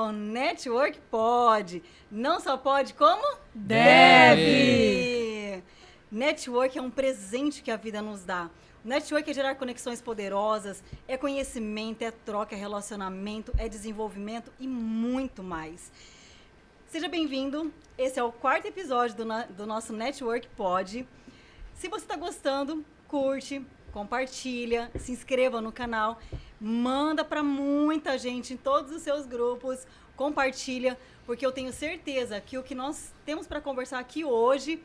ao Network Pod. Não só pode, como deve! Network é um presente que a vida nos dá. Network é gerar conexões poderosas, é conhecimento, é troca, é relacionamento, é desenvolvimento e muito mais. Seja bem-vindo. Esse é o 4º episódio do nosso Network Pod. Se você está gostando, curte, compartilha, se inscreva no canal, manda para muita gente em todos os seus grupos, compartilha, porque eu tenho certeza que o que nós temos para conversar aqui hoje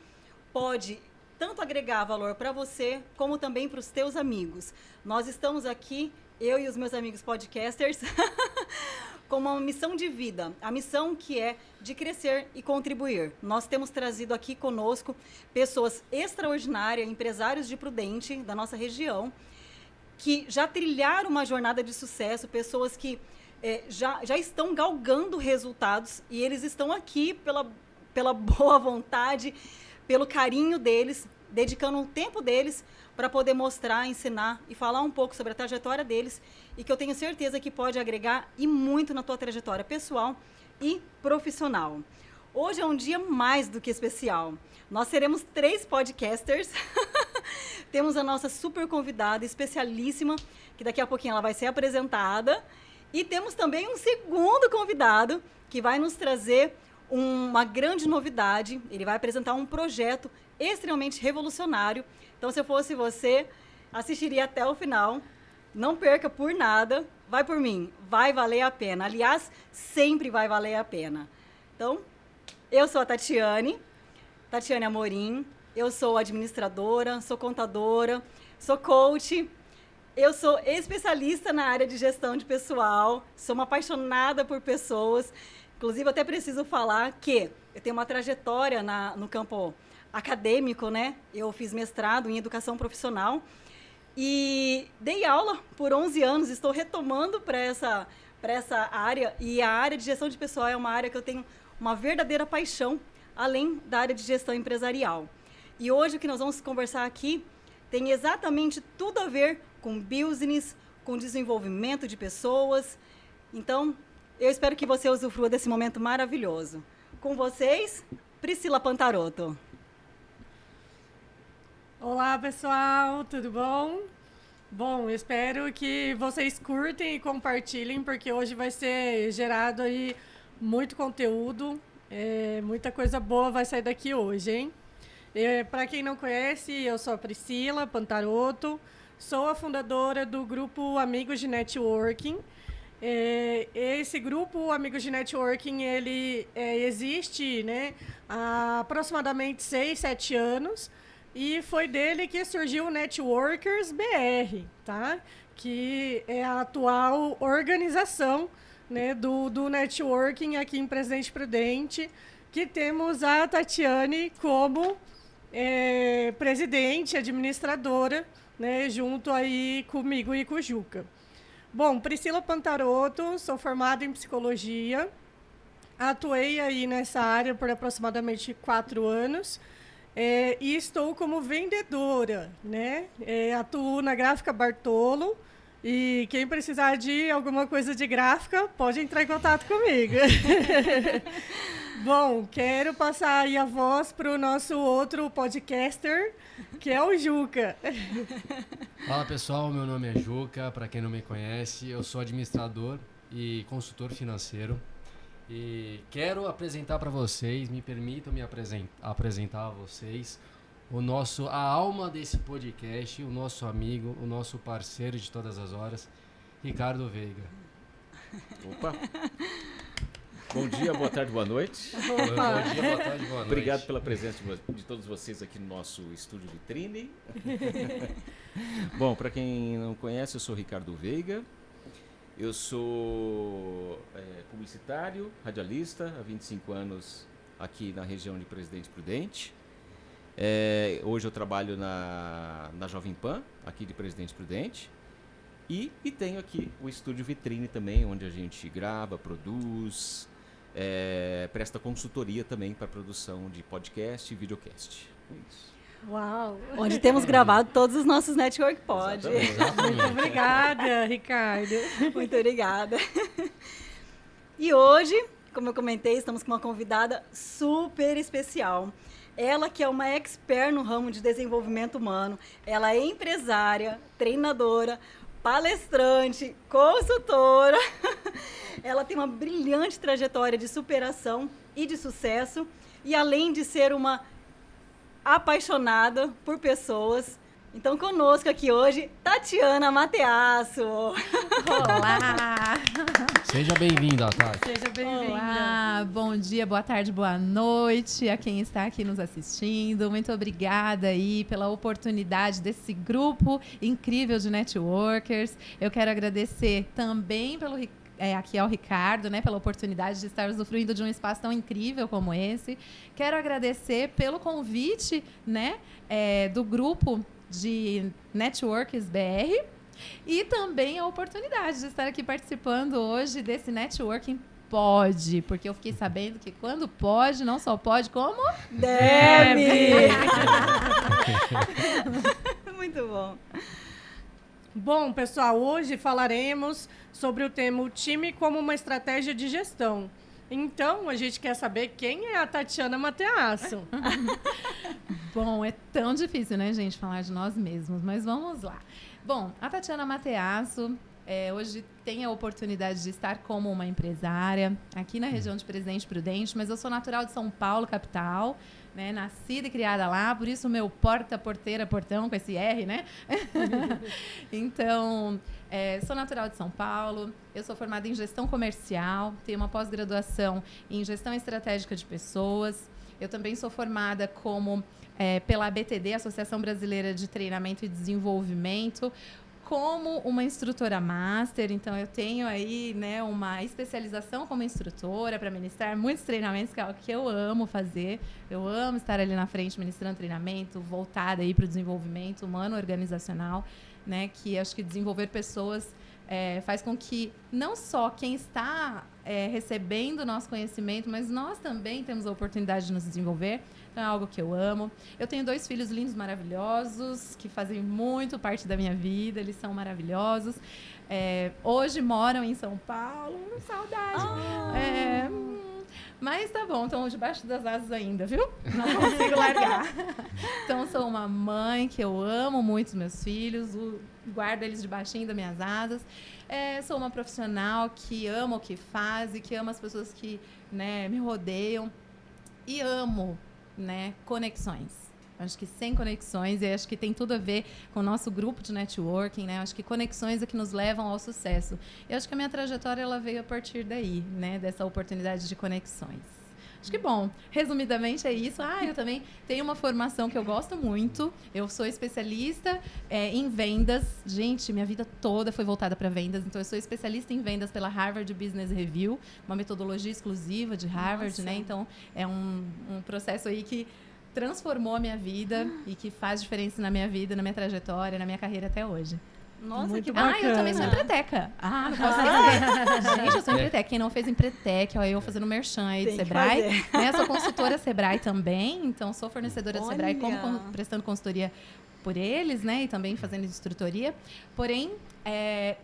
pode tanto agregar valor para você, como também para os teus amigos. Nós estamos aqui, eu e os meus amigos podcasters, com uma missão de vida, a missão que é de crescer e contribuir. Nós temos trazido aqui conosco pessoas extraordinárias, empresários de Prudente, da nossa região, que já trilharam uma jornada de sucesso, pessoas que já estão galgando resultados e eles estão aqui pela boa vontade, pelo carinho deles, dedicando o tempo deles para poder mostrar, ensinar e falar um pouco sobre a trajetória deles e que eu tenho certeza que pode agregar e muito na tua trajetória pessoal e profissional. Hoje é um dia mais do que especial. Nós seremos 3 podcasters. Temos a nossa super convidada, especialíssima, que daqui a pouquinho ela vai ser apresentada. E temos também um segundo convidado que vai nos trazer uma grande novidade. Ele vai apresentar um projeto extremamente revolucionário. Então, se eu fosse você, assistiria até o final. Não perca por nada. Vai por mim. Vai valer a pena. Aliás, sempre vai valer a pena. Então, eu sou a Tatiane Amorim. Eu sou administradora, sou contadora, sou coach. Eu sou especialista na área de gestão de pessoal. Sou uma apaixonada por pessoas. Inclusive, eu até preciso falar que eu tenho uma trajetória no campo acadêmico, né? Eu fiz mestrado em educação profissional e dei aula por 11 anos. Estou retomando para essa área. E a área de gestão de pessoal é uma área que eu tenho uma verdadeira paixão, além da área de gestão empresarial. E hoje o que nós vamos conversar aqui tem exatamente tudo a ver com business, com desenvolvimento de pessoas. Então, eu espero que você usufrua desse momento maravilhoso. Com vocês, Priscila Pantarotto. Olá, pessoal, tudo bom? Bom, eu espero que vocês curtem e compartilhem, porque hoje vai ser gerado aí muito conteúdo, muita coisa boa vai sair daqui hoje, hein? Para quem não conhece, eu sou a Priscila Pantarotto, sou a fundadora do grupo Amigos de Networking. Esse grupo Amigos de Networking, ele existe, né, há aproximadamente 6, 7 anos e foi dele que surgiu o Networkers BR, tá? Que é a atual organização, né, do networking aqui em Presidente Prudente, que temos a Tatiane como presidente, administradora, né, junto aí comigo e com o Juca. Bom, Priscila Pantarotto, sou formada em psicologia, atuei aí nessa área por aproximadamente 4 anos e estou como vendedora, né? Atuo na Gráfica Bartolo e quem precisar de alguma coisa de gráfica pode entrar em contato comigo. Bom, quero passar aí a voz para o nosso outro podcaster, que é o Juca. Fala pessoal, meu nome é Juca, para quem não me conhece, eu sou administrador e consultor financeiro e quero apresentar para vocês, me permitam me apresentar a vocês a alma desse podcast, o nosso amigo, o nosso parceiro de todas as horas, Ricardo Veiga. Opa! Bom dia, boa tarde, boa noite. Bom dia, boa tarde, boa noite. Obrigado pela presença de todos vocês aqui no nosso estúdio Vitrine. Bom, para quem não conhece, eu sou Ricardo Veiga. Eu sou publicitário, radialista, há 25 anos aqui na região de Presidente Prudente. Hoje eu trabalho na Jovem Pan, aqui de Presidente Prudente. E tenho aqui o estúdio Vitrine também, onde a gente grava, produz, presta consultoria também para produção de podcast e videocast. É isso. Uau! Onde temos gravado todos os nossos Network Pod. Muito obrigada, Ricardo. Muito obrigada. E hoje, como eu comentei, estamos com uma convidada super especial. Ela que é uma expert no ramo de desenvolvimento humano. Ela é empresária, treinadora, palestrante, consultora. Ela tem uma brilhante trajetória de superação e de sucesso. E além de ser uma apaixonada por pessoas. Então, conosco aqui hoje, Tatiana Mateasso. Olá! Seja bem-vinda, Tati. Seja bem-vinda. Olá, bom dia, boa tarde, boa noite a quem está aqui nos assistindo. Muito obrigada aí pela oportunidade desse grupo incrível de networkers. Eu quero agradecer também pelo aqui ao Ricardo, né, pela oportunidade de estar usufruindo de um espaço tão incrível como esse. Quero agradecer pelo convite, né, do grupo de Networks BR e também a oportunidade de estar aqui participando hoje desse Networking Pode, porque eu fiquei sabendo que quando pode, não só pode, como deve! Muito bom. Bom, pessoal, hoje falaremos sobre o tema o time como uma estratégia de gestão. Então, a gente quer saber quem é a Tatiana Mateasso. Bom, é tão difícil, né, gente, falar de nós mesmos, mas vamos lá. Bom, a Tatiana Mateasso hoje tem a oportunidade de estar como uma empresária aqui na região de Presidente Prudente, mas eu sou natural de São Paulo, capital, né, nascida e criada lá, por isso o meu portão com esse R, né? Então, sou natural de São Paulo, eu sou formada em gestão comercial, tenho uma pós-graduação em gestão estratégica de pessoas. Eu também sou formada pela ABTD, Associação Brasileira de Treinamento e Desenvolvimento, como uma instrutora master. Então, eu tenho aí, né, uma especialização como instrutora para ministrar muitos treinamentos, que é o que eu amo fazer. Eu amo estar ali na frente ministrando treinamento, voltada aí para o desenvolvimento humano organizacional, né, que acho que desenvolver pessoas faz com que não só quem está recebendo o nosso conhecimento, mas nós também temos a oportunidade de nos desenvolver. Então, é algo que eu amo. Eu tenho 2 filhos lindos, maravilhosos, que fazem muito parte da minha vida. Eles são maravilhosos. Hoje moram em São Paulo. Saudade. Mas tá bom, estão debaixo das asas ainda, viu? Não consigo largar. Então, sou uma mãe que eu amo muito os meus filhos, guardo eles debaixinho das minhas asas. Sou uma profissional que ama o que faz e que ama as pessoas que, né, me rodeiam. E amo, né, conexões. Acho que sem conexões, e acho que tem tudo a ver com o nosso grupo de networking, né? Acho que conexões é que nos levam ao sucesso. E acho que a minha trajetória ela veio a partir daí, né? Dessa oportunidade de conexões. Acho que, bom, resumidamente é isso. Eu também tenho uma formação que eu gosto muito. Eu sou especialista em vendas. Gente, minha vida toda foi voltada para vendas. Então, eu sou especialista em vendas pela Harvard Business Review, uma metodologia exclusiva de Harvard, né? Então, é um processo aí que transformou a minha vida e que faz diferença na minha vida, na minha trajetória, na minha carreira até hoje. Nossa, Muito que bacana. bacana. Eu também sou empreteca. Não posso esquecer. Gente, eu sou empreteca. Quem não fez empretec, ó, eu fazendo merchan aí de Tem que Sebrae. fazer. Né? Sou consultora Sebrae também, então sou fornecedora de Sebrae, Olha. prestando consultoria por eles, né? E também fazendo instrutoria. Porém,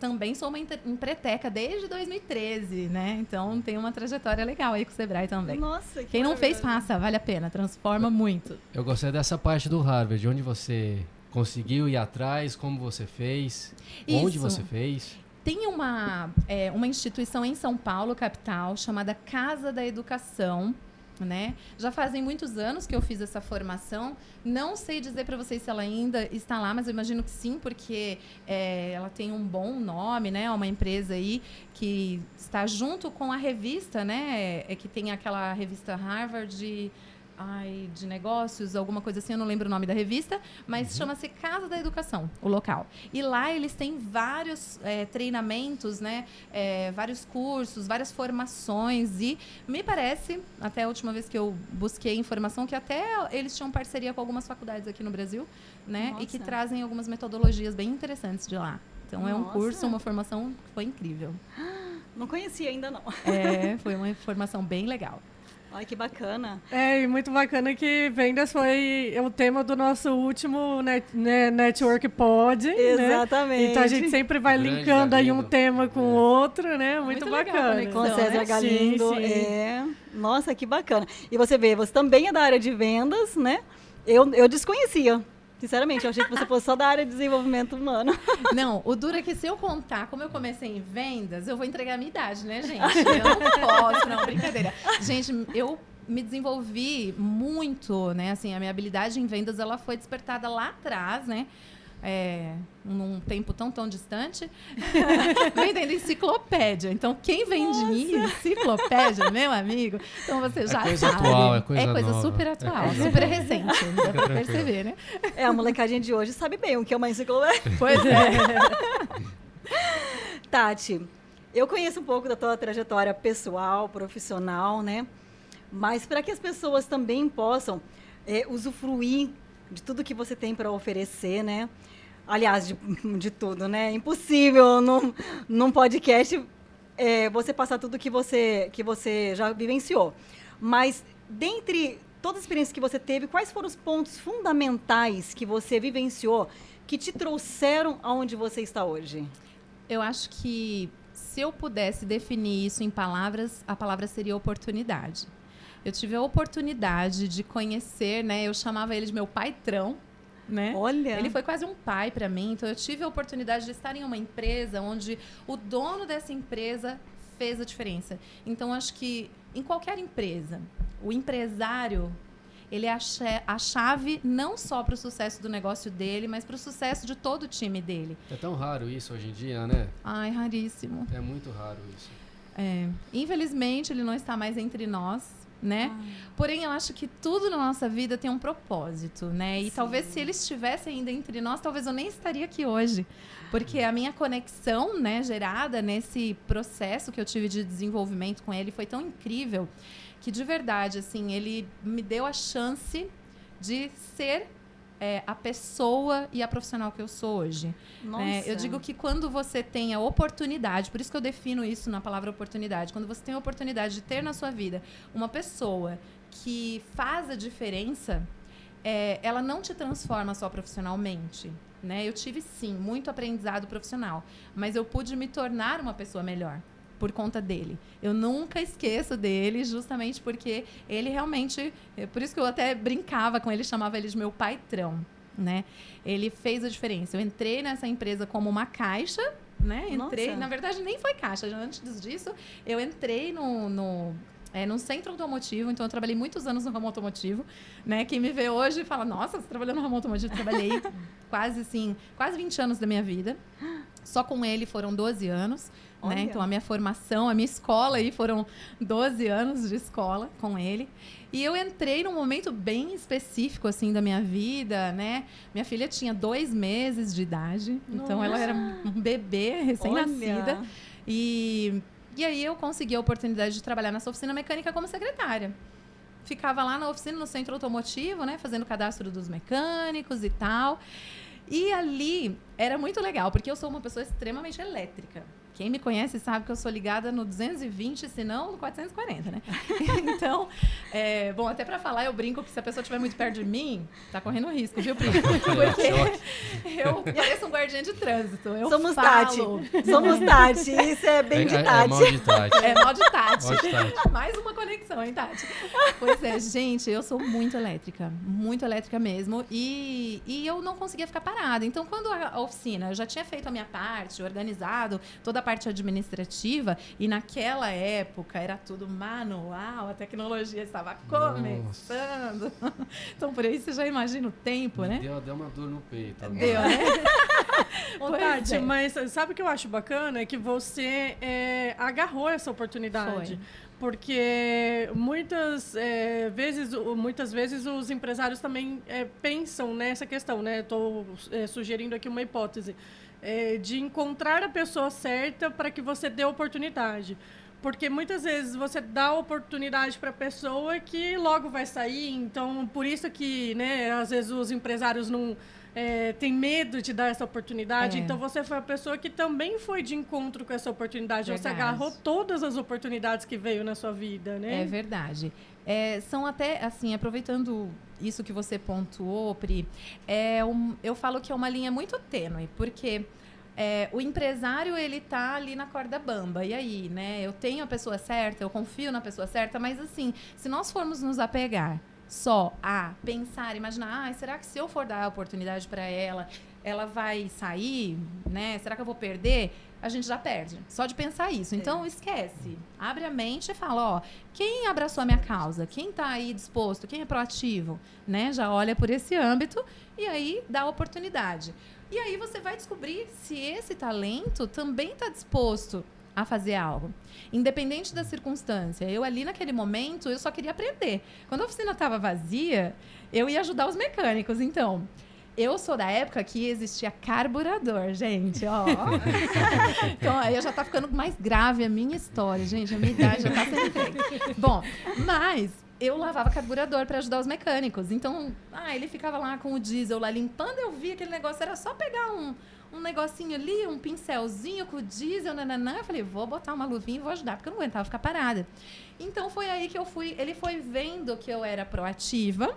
também sou uma empreteca desde 2013, né? Então, tem uma trajetória legal aí com o Sebrae também. Nossa, que Quem não fez, maravilhoso. faça. Vale a pena. Transforma muito. Eu gostei dessa parte do Harvard, onde você conseguiu ir atrás, como você fez, onde Isso. você fez. Tem uma instituição em São Paulo, capital, chamada Casa da Educação, né? Já fazem muitos anos que eu fiz essa formação. Não sei dizer para vocês se ela ainda está lá, mas eu imagino que sim, porque ela tem um bom nome, né? Uma empresa aí que está junto com a revista, né? Que tem aquela revista Harvard de negócios, alguma coisa assim, eu não lembro o nome da revista, mas chama-se Casa da Educação, o local. E lá eles têm vários treinamentos, né? Vários cursos, várias formações, e me parece, até a última vez que eu busquei informação, que até eles tinham parceria com algumas faculdades aqui no Brasil, né? Nossa. E que trazem algumas metodologias bem interessantes de lá. Então, é um Nossa. curso, uma formação que foi incrível. Não conhecia ainda, não. Foi uma formação bem legal. Ai, que bacana. E muito bacana que vendas foi o tema do nosso último Network Pod, Exatamente. Né? Então a gente sempre vai Grande linkando aí um Galindo. tema com o outro, né? Muito legal a bacana. conexão. Com César né? Galindo. Sim. Nossa, que bacana. E você vê, você também é da área de vendas, né? Eu desconhecia. Sinceramente, eu achei que você fosse só da área de desenvolvimento humano. Não, o duro é que se eu contar como eu comecei em vendas, eu vou entregar a minha idade, né, gente? Eu não posso, não, brincadeira. Gente, eu me desenvolvi muito, né? Assim, a minha habilidade em vendas, ela foi despertada lá atrás, né? Num tempo tão distante, vendendo enciclopédia. Então, quem vende enciclopédia, meu amigo, então você já coisa sabe. atual, é coisa nova. Super atual, É coisa super nova. recente, dá pra tranquilo. perceber, né? A molecadinha de hoje sabe bem o que é uma enciclopédia. Pois é. Tati, eu conheço um pouco da tua trajetória pessoal, profissional, né? Mas para que as pessoas também possam usufruir de tudo que você tem para oferecer, né? Aliás, de tudo, né? Impossível num podcast você passar tudo que você já vivenciou. Mas, dentre todas as experiências que você teve, quais foram os pontos fundamentais que você vivenciou que te trouxeram aonde você está hoje? Eu acho que se eu pudesse definir isso em palavras, a palavra seria oportunidade. Eu tive a oportunidade de conhecer, né? Eu chamava ele de meu patrão, né? Olha! Ele foi quase um pai para mim. Então, eu tive a oportunidade de estar em uma empresa onde o dono dessa empresa fez a diferença. Então, acho que em qualquer empresa, o empresário, ele é a chave não só para o sucesso do negócio dele, mas para o sucesso de todo o time dele. É tão raro isso hoje em dia, né? Ai, raríssimo. É muito raro isso. Infelizmente, ele não está mais entre nós, né? Porém, eu acho que tudo na nossa vida tem um propósito, né? E talvez se ele estivesse ainda entre nós, talvez eu nem estaria aqui hoje. Porque a minha conexão, né, gerada nesse processo que eu tive de desenvolvimento com ele foi tão incrível que, de verdade, assim, ele me deu a chance de ser a pessoa e a profissional que eu sou hoje. Nossa. Eu digo que quando você tem a oportunidade, por isso que eu defino isso na palavra oportunidade, quando você tem a oportunidade de ter na sua vida uma pessoa que faz a diferença, ela não te transforma só profissionalmente. Né? Eu tive, sim, muito aprendizado profissional, mas eu pude me tornar uma pessoa melhor por conta dele. Eu nunca esqueço dele, justamente porque ele realmente... Por isso que eu até brincava com ele, chamava ele de meu patrão, né? Ele fez a diferença. Eu entrei nessa empresa como uma caixa, né? Na verdade, nem foi caixa. Antes disso, eu entrei num centro automotivo, então eu trabalhei muitos anos no ramo automotivo, né? Quem me vê hoje fala, nossa, você trabalhou no ramo automotivo? Trabalhei quase 20 anos da minha vida. Só com ele foram 12 anos, né? Então a minha formação, a minha escola aí foram 12 anos de escola com ele. E eu entrei num momento bem específico, assim, da minha vida, né? Minha filha tinha 2 meses de idade, então ela era um bebê recém-nascida. E aí eu consegui a oportunidade de trabalhar nessa oficina mecânica como secretária. Ficava lá na oficina, no centro automotivo, né? Fazendo o cadastro dos mecânicos e tal. E ali era muito legal, porque eu sou uma pessoa extremamente elétrica. Quem me conhece sabe que eu sou ligada no 220, se não no 440, né? Então, bom, até pra falar, eu brinco que se a pessoa estiver muito perto de mim, tá correndo risco, viu, Pri? Porque eu pareço um guardiã de trânsito. Somos Tati. Isso é bem de Tati. É mal de Tati. É mal de Tati. Mal de Tati. Mais uma conexão, hein, Tati? Pois é, gente, eu sou muito elétrica mesmo. E eu não conseguia ficar parada. Então, quando a oficina, eu já tinha feito a minha parte, organizado, toda a parte administrativa, e naquela época era tudo manual, a tecnologia estava começando. Então, por aí você já imagina o tempo, né? Deu uma dor no peito. Agora. Deu, né? Ô, Pois Tati, é. mas sabe o que eu acho bacana? É que você agarrou essa oportunidade. Foi. Porque muitas vezes os empresários também pensam nessa questão, né? Estou sugerindo aqui uma hipótese. De encontrar a pessoa certa para que você dê oportunidade. Porque muitas vezes você dá oportunidade para a pessoa que logo vai sair. Então, por isso que, né, às vezes os empresários não tem medo de dar essa oportunidade. É. Então, você foi a pessoa que também foi de encontro com essa oportunidade. Você Verdade. agarrou todas as oportunidades que veio na sua vida, né? É verdade. São até, assim, aproveitando isso que você pontuou, Pri, eu falo que é uma linha muito tênue, porque o empresário, ele tá ali na corda bamba. E aí, né? Eu tenho a pessoa certa, eu confio na pessoa certa, mas assim, se nós formos nos apegar só a pensar, imaginar, será que se eu for dar a oportunidade para ela, ela vai sair, né? Será que eu vou perder? A gente já perde. Só de pensar isso. Então, esquece. Abre a mente e fala, quem abraçou a minha causa? Quem está aí disposto? Quem é proativo? Né? Já olha por esse âmbito e aí dá a oportunidade. E aí você vai descobrir se esse talento também está disposto a fazer algo. Independente da circunstância. Eu ali naquele momento, eu só queria aprender. Quando a oficina estava vazia, eu ia ajudar os mecânicos. Então, eu sou da época que existia carburador, gente, ó. Então, aí já tá ficando mais grave a minha história, gente. A minha idade já tá sendo entregue. Bom, mas eu lavava carburador para ajudar os mecânicos. Então, ele ficava lá com o diesel lá limpando. Eu vi aquele negócio, era só pegar um negocinho ali, um pincelzinho com o diesel, nananã. Eu falei, vou botar uma luvinha e vou ajudar, porque eu não aguentava ficar parada. Então, foi aí que eu fui. Ele foi vendo que eu era proativa.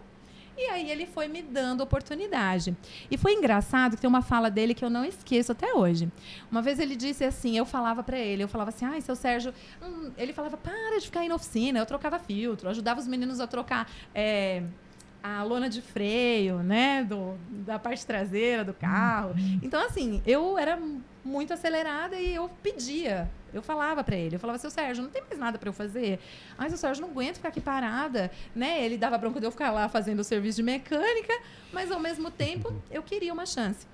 E aí ele foi me dando oportunidade. E foi engraçado que tem uma fala dele que eu não esqueço até hoje. Uma vez ele disse assim, eu falava assim, seu Sérgio... Ele falava, para de ficar aí na oficina. Eu trocava filtro, ajudava os meninos a trocar a lona de freio, né? Da parte traseira do carro. Então, assim, eu era muito acelerada e eu pedia. Eu falava pra ele, seu Sérgio, não tem mais nada pra eu fazer? Seu Sérgio, não aguento ficar aqui parada, né? Ele dava bronca de eu ficar lá fazendo o serviço de mecânica, mas ao mesmo tempo eu queria uma chance.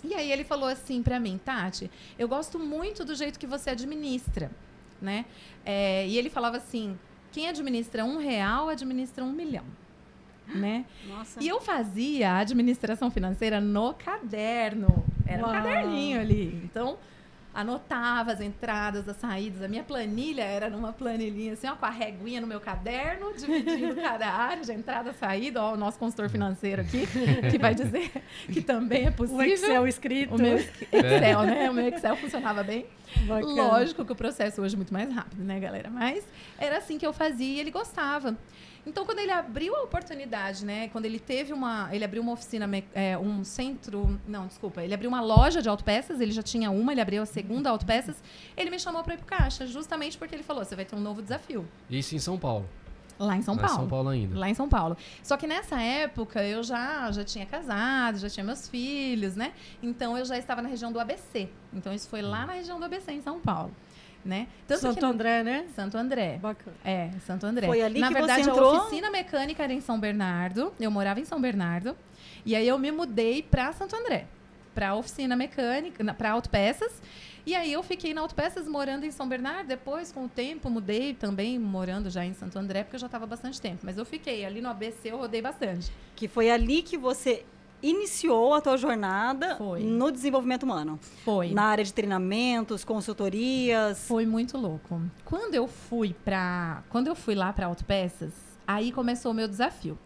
E aí ele falou assim pra mim, Tati, eu gosto muito do jeito que você administra, né? E ele falava assim, quem administra R$1, administra 1 milhão. Né? Nossa. E eu fazia a administração financeira no caderno. Era um caderninho ali. Então, anotava as entradas, as saídas. A minha planilha era numa planilhinha assim, com a reguinha no meu caderno, dividindo cada área de entrada e saída. O nosso consultor financeiro aqui, que vai dizer que também é possível. O Excel escrito. O meu Excel, né? O meu Excel funcionava bem. Bacana. Lógico que o processo hoje é muito mais rápido, né, galera? Mas era assim que eu fazia e ele gostava. Então, quando ele abriu a oportunidade, né? Quando ele abriu uma oficina, ele abriu uma loja de autopeças, ele já tinha uma, ele abriu a segunda autopeças, ele me chamou para ir pro caixa, justamente porque ele falou, você vai ter um novo desafio. Isso em São Paulo. Lá em São Paulo. Em São Paulo ainda. Lá em São Paulo. Só que nessa época eu já tinha casado, já tinha meus filhos, né? Então eu já estava na região do ABC. Então isso foi lá na região do ABC, em São Paulo. Né? Santo André, né? Santo André. Bacana. Santo André. Foi ali Na que verdade, você entrou? a oficina mecânica era em São Bernardo. Eu morava em São Bernardo. E aí eu me mudei para Santo André. Para oficina mecânica, para autopeças. E aí eu fiquei na autopeças morando em São Bernardo. Depois, com o tempo, mudei também morando já em Santo André, porque eu já estava bastante tempo. Mas eu fiquei ali no ABC, eu rodei bastante. Que foi ali que você iniciou a tua jornada Foi. no desenvolvimento humano. Foi. Na área de treinamentos, consultorias. Foi muito louco. Quando eu fui lá para autopeças, aí começou o meu desafio.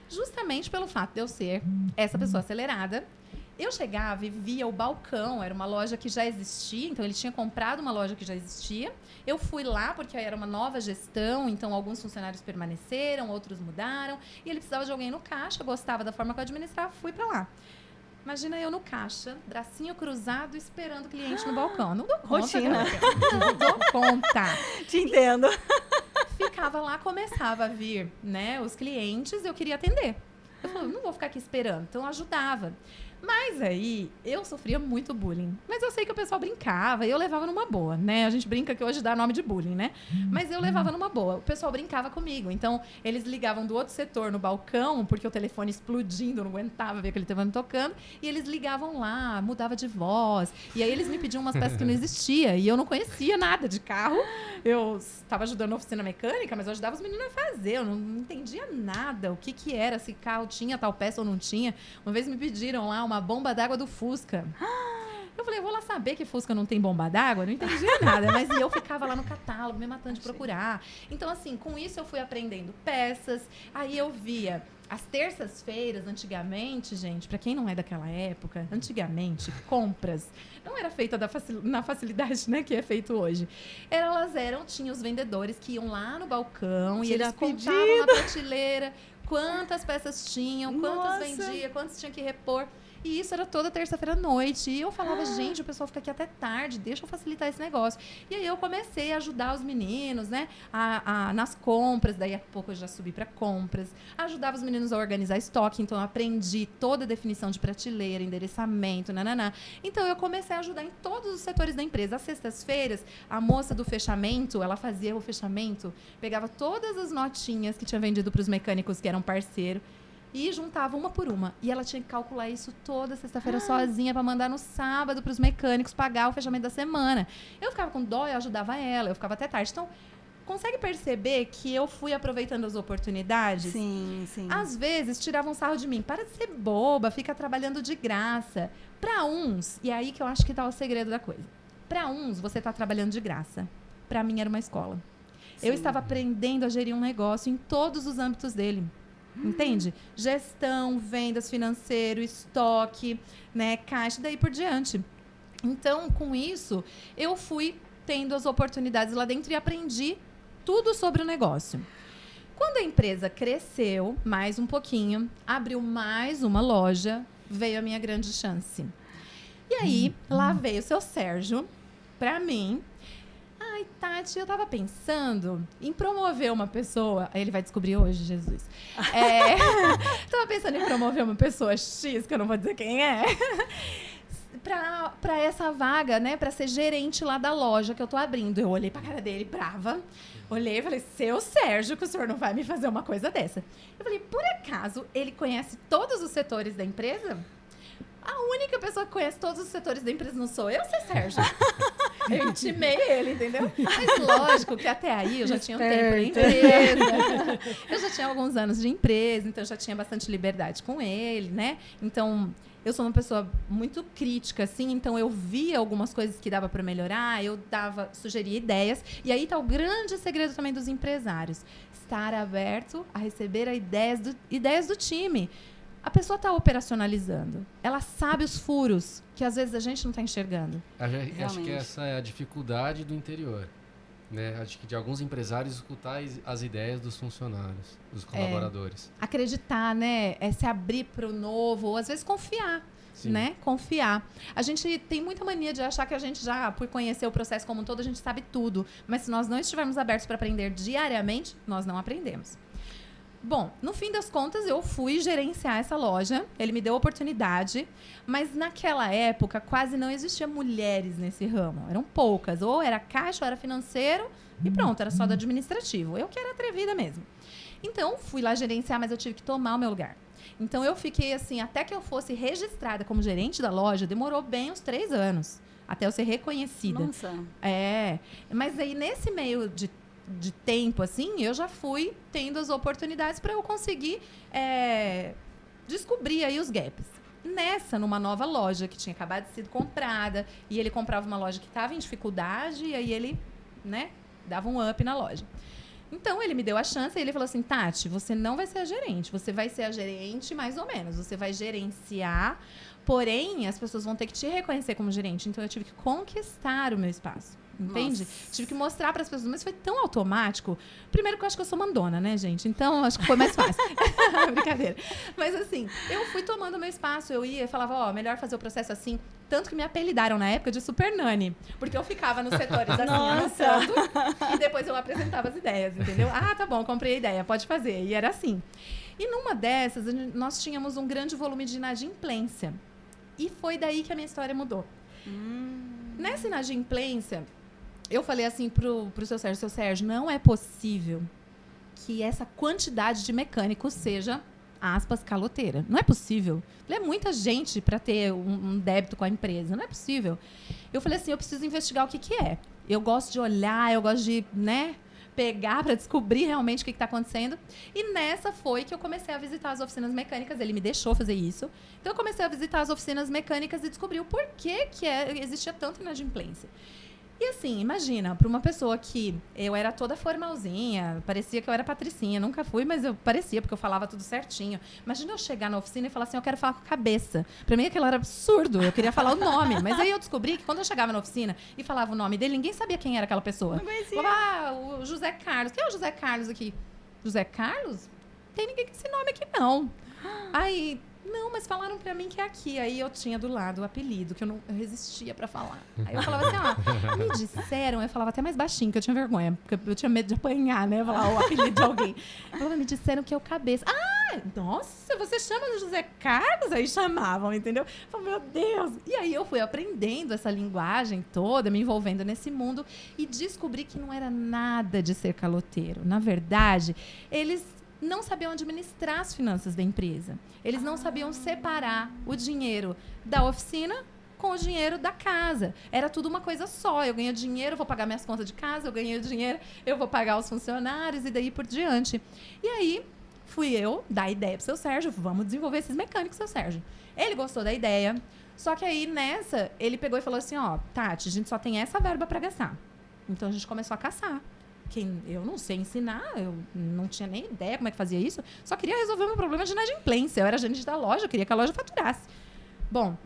Justamente pelo fato de eu ser essa pessoa acelerada. Eu chegava e via o balcão, era uma loja que já existia, então ele tinha comprado uma loja que já existia. Eu fui lá porque era uma nova gestão, então alguns funcionários permaneceram, outros mudaram, e ele precisava de alguém no caixa, gostava da forma que eu administrava, fui para lá. Imagina eu no caixa, bracinho cruzado, esperando o cliente no balcão. Não dou conta. Rotina. Não dou conta. Te entendo. Ficava lá, começava a vir, né, os clientes, eu queria atender. Eu falei, não vou ficar aqui esperando, então eu ajudava. Mas aí, eu sofria muito bullying. Mas eu sei que o pessoal brincava e eu levava numa boa, né? A gente brinca que hoje dá nome de bullying, né? Mas eu levava numa boa. O pessoal brincava comigo. Então, eles ligavam do outro setor no balcão, porque o telefone explodindo, eu não aguentava ver aquele telefone tocando. E eles ligavam lá, mudava de voz. E aí, eles me pediam umas peças que não existiam. E eu não conhecia nada de carro. Eu estava ajudando na oficina mecânica, mas eu ajudava os meninos a fazer. Eu não entendia nada. O que era, se carro tinha tal peça ou não tinha. Uma vez me pediram lá uma bomba d'água do Fusca. Eu falei, eu vou lá saber que Fusca não tem bomba d'água? Não entendia nada, mas eu ficava lá no catálogo, me matando de procurar. Então, assim, com isso eu fui aprendendo peças, aí eu via As terças-feiras, antigamente, gente, pra quem não é daquela época, antigamente, compras não era feita na facilidade, né, que é feito hoje. Tinha os vendedores que iam lá no balcão e Tirar eles contavam na prateleira quantas peças tinham, quantas Nossa. vendia, quantas tinha que repor. E isso era toda terça-feira à noite. E eu falava, gente, o pessoal fica aqui até tarde, deixa eu facilitar esse negócio. E aí eu comecei a ajudar os meninos, né, nas compras. Daí a pouco eu já subi para compras. Ajudava os meninos a organizar estoque. Então eu aprendi toda a definição de prateleira, endereçamento, nananá. Então eu comecei a ajudar em todos os setores da empresa. Às sextas-feiras, a moça do fechamento, ela fazia o fechamento, pegava todas as notinhas que tinha vendido para os mecânicos que eram parceiro e juntava uma por uma. E ela tinha que calcular isso toda sexta-feira sozinha para mandar no sábado para os mecânicos pagar o fechamento da semana. Eu ficava com dó, eu ajudava ela, eu ficava até tarde. Então, consegue perceber que eu fui aproveitando as oportunidades? Sim, sim. Às vezes, tiravam sarro de mim. Para de ser boba, fica trabalhando de graça. Para uns, e aí que eu acho que tá o segredo da coisa. Para uns, você tá trabalhando de graça. Para mim, era uma escola. Eu estava aprendendo a gerir um negócio em todos os âmbitos dele. Entende? Gestão, vendas, financeiro, estoque, né, caixa, daí por diante. Então, com isso, eu fui tendo as oportunidades lá dentro e aprendi tudo sobre o negócio. Quando a empresa cresceu mais um pouquinho, abriu mais uma loja, veio a minha grande chance. E aí, lá veio o seu Sérgio para mim. Ai, Tati, eu tava pensando em promover uma pessoa. Aí ele vai descobrir hoje, Jesus. Tava pensando em promover uma pessoa X, que eu não vou dizer quem é, pra essa vaga, né? Pra ser gerente lá da loja que eu tô abrindo. Eu olhei pra cara dele, brava. Olhei e falei, seu Sérgio, que o senhor não vai me fazer uma coisa dessa. Eu falei, por acaso ele conhece todos os setores da empresa? A única pessoa que conhece todos os setores da empresa não sou eu, seu Sérgio. Eu intimei ele, entendeu? Mas lógico que até aí eu já tinha um tempo de empresa. Eu já tinha alguns anos de empresa, então eu já tinha bastante liberdade com ele, né? Então, eu sou uma pessoa muito crítica, assim, então eu via algumas coisas que dava para melhorar, eu sugeria ideias. E aí tá o grande segredo também dos empresários. Estar aberto a receber ideias do time. A pessoa está operacionalizando. Ela sabe os furos que às vezes a gente não está enxergando. Acho que essa é a dificuldade do interior. Né? Acho que de alguns empresários escutar as ideias dos funcionários, dos colaboradores. Acreditar, né? É se abrir para o novo, ou às vezes confiar. Sim. Né? Confiar. A gente tem muita mania de achar que a gente já, por conhecer o processo como um todo, a gente sabe tudo. Mas se nós não estivermos abertos para aprender diariamente, nós não aprendemos. Bom, no fim das contas, eu fui gerenciar essa loja. Ele me deu a oportunidade. Mas naquela época, quase não existia mulheres nesse ramo. Eram poucas. Ou era caixa, ou era financeiro. E pronto, era só do administrativo. Eu que era atrevida mesmo. Então, fui lá gerenciar, mas eu tive que tomar o meu lugar. Então, eu fiquei assim, até que eu fosse registrada como gerente da loja, demorou bem uns 3 anos. Até eu ser reconhecida. Nossa. Mas aí, nesse meio de tempo, assim, eu já fui tendo as oportunidades para eu conseguir descobrir aí os gaps. Numa nova loja que tinha acabado de ser comprada, e ele comprava uma loja que estava em dificuldade, e aí ele, né, dava um up na loja. Então, ele me deu a chance e ele falou assim, Tati, você não vai ser a gerente, você vai ser a gerente mais ou menos, você vai gerenciar, porém, as pessoas vão ter que te reconhecer como gerente. Então, eu tive que conquistar o meu espaço. Entende? Nossa. Tive que mostrar para as pessoas, mas foi tão automático. Primeiro que eu acho que eu sou mandona, né, gente? Então, acho que foi mais fácil. Brincadeira. Mas, assim, eu fui tomando meu espaço. Eu ia e falava, melhor fazer o processo assim. Tanto que me apelidaram na época de Super Nani. Porque eu ficava nos setores assim, anotando. E depois eu apresentava as ideias, entendeu? Ah, tá bom, comprei a ideia, pode fazer. E era assim. E numa dessas, nós tínhamos um grande volume de inadimplência. E foi daí que a minha história mudou. Nessa inadimplência, eu falei assim pro seu Sérgio, não é possível que essa quantidade de mecânicos seja, aspas, caloteira. Não é possível. É muita gente para ter um débito com a empresa. Não é possível. Eu falei assim, eu preciso investigar o que é. Eu gosto de olhar, eu gosto de, né, pegar para descobrir realmente o que está acontecendo. E nessa foi que eu comecei a visitar as oficinas mecânicas. Ele me deixou fazer isso. Então, eu comecei a visitar as oficinas mecânicas e descobri o porquê que existia tanta inadimplência. E assim, imagina, para uma pessoa que eu era toda formalzinha, parecia que eu era patricinha, nunca fui, mas eu parecia, porque eu falava tudo certinho. Imagina eu chegar na oficina e falar assim, eu quero falar com a cabeça. Para mim aquilo era absurdo, eu queria falar o nome. Mas aí eu descobri que quando eu chegava na oficina e falava o nome dele, ninguém sabia quem era aquela pessoa. Não conhecia. Falava, o José Carlos. Quem é o José Carlos aqui? José Carlos? Tem ninguém com esse nome aqui, não. Aí, não, mas falaram pra mim que é aqui. Aí eu tinha do lado o apelido, que eu resistia pra falar. Aí eu falava assim, me disseram, eu falava até mais baixinho, que eu tinha vergonha, porque eu tinha medo de apanhar, né? Falar o apelido de alguém. Eu falava, me disseram que é o Cabeça. Ah, nossa, você chama de José Carlos? Aí chamavam, entendeu? Eu falava, meu Deus. E aí eu fui aprendendo essa linguagem toda, me envolvendo nesse mundo e descobri que não era nada de ser caloteiro. Na verdade, eles não sabiam administrar as finanças da empresa. Eles não sabiam separar o dinheiro da oficina com o dinheiro da casa. Era tudo uma coisa só. Eu ganho dinheiro, vou pagar minhas contas de casa, eu ganhei dinheiro, eu vou pagar os funcionários e daí por diante. E aí, fui eu dar a ideia pro seu Sérgio, vamos desenvolver esses mecânicos, seu Sérgio. Ele gostou da ideia, só que aí nessa, ele pegou e falou assim, ó, Tati, a gente só tem essa verba para gastar. Então a gente começou a caçar. Eu não sei ensinar, eu não tinha nem ideia como é que fazia isso, só queria resolver o meu problema de inadimplência. Eu era gerente da loja, eu queria que a loja faturasse. Bom,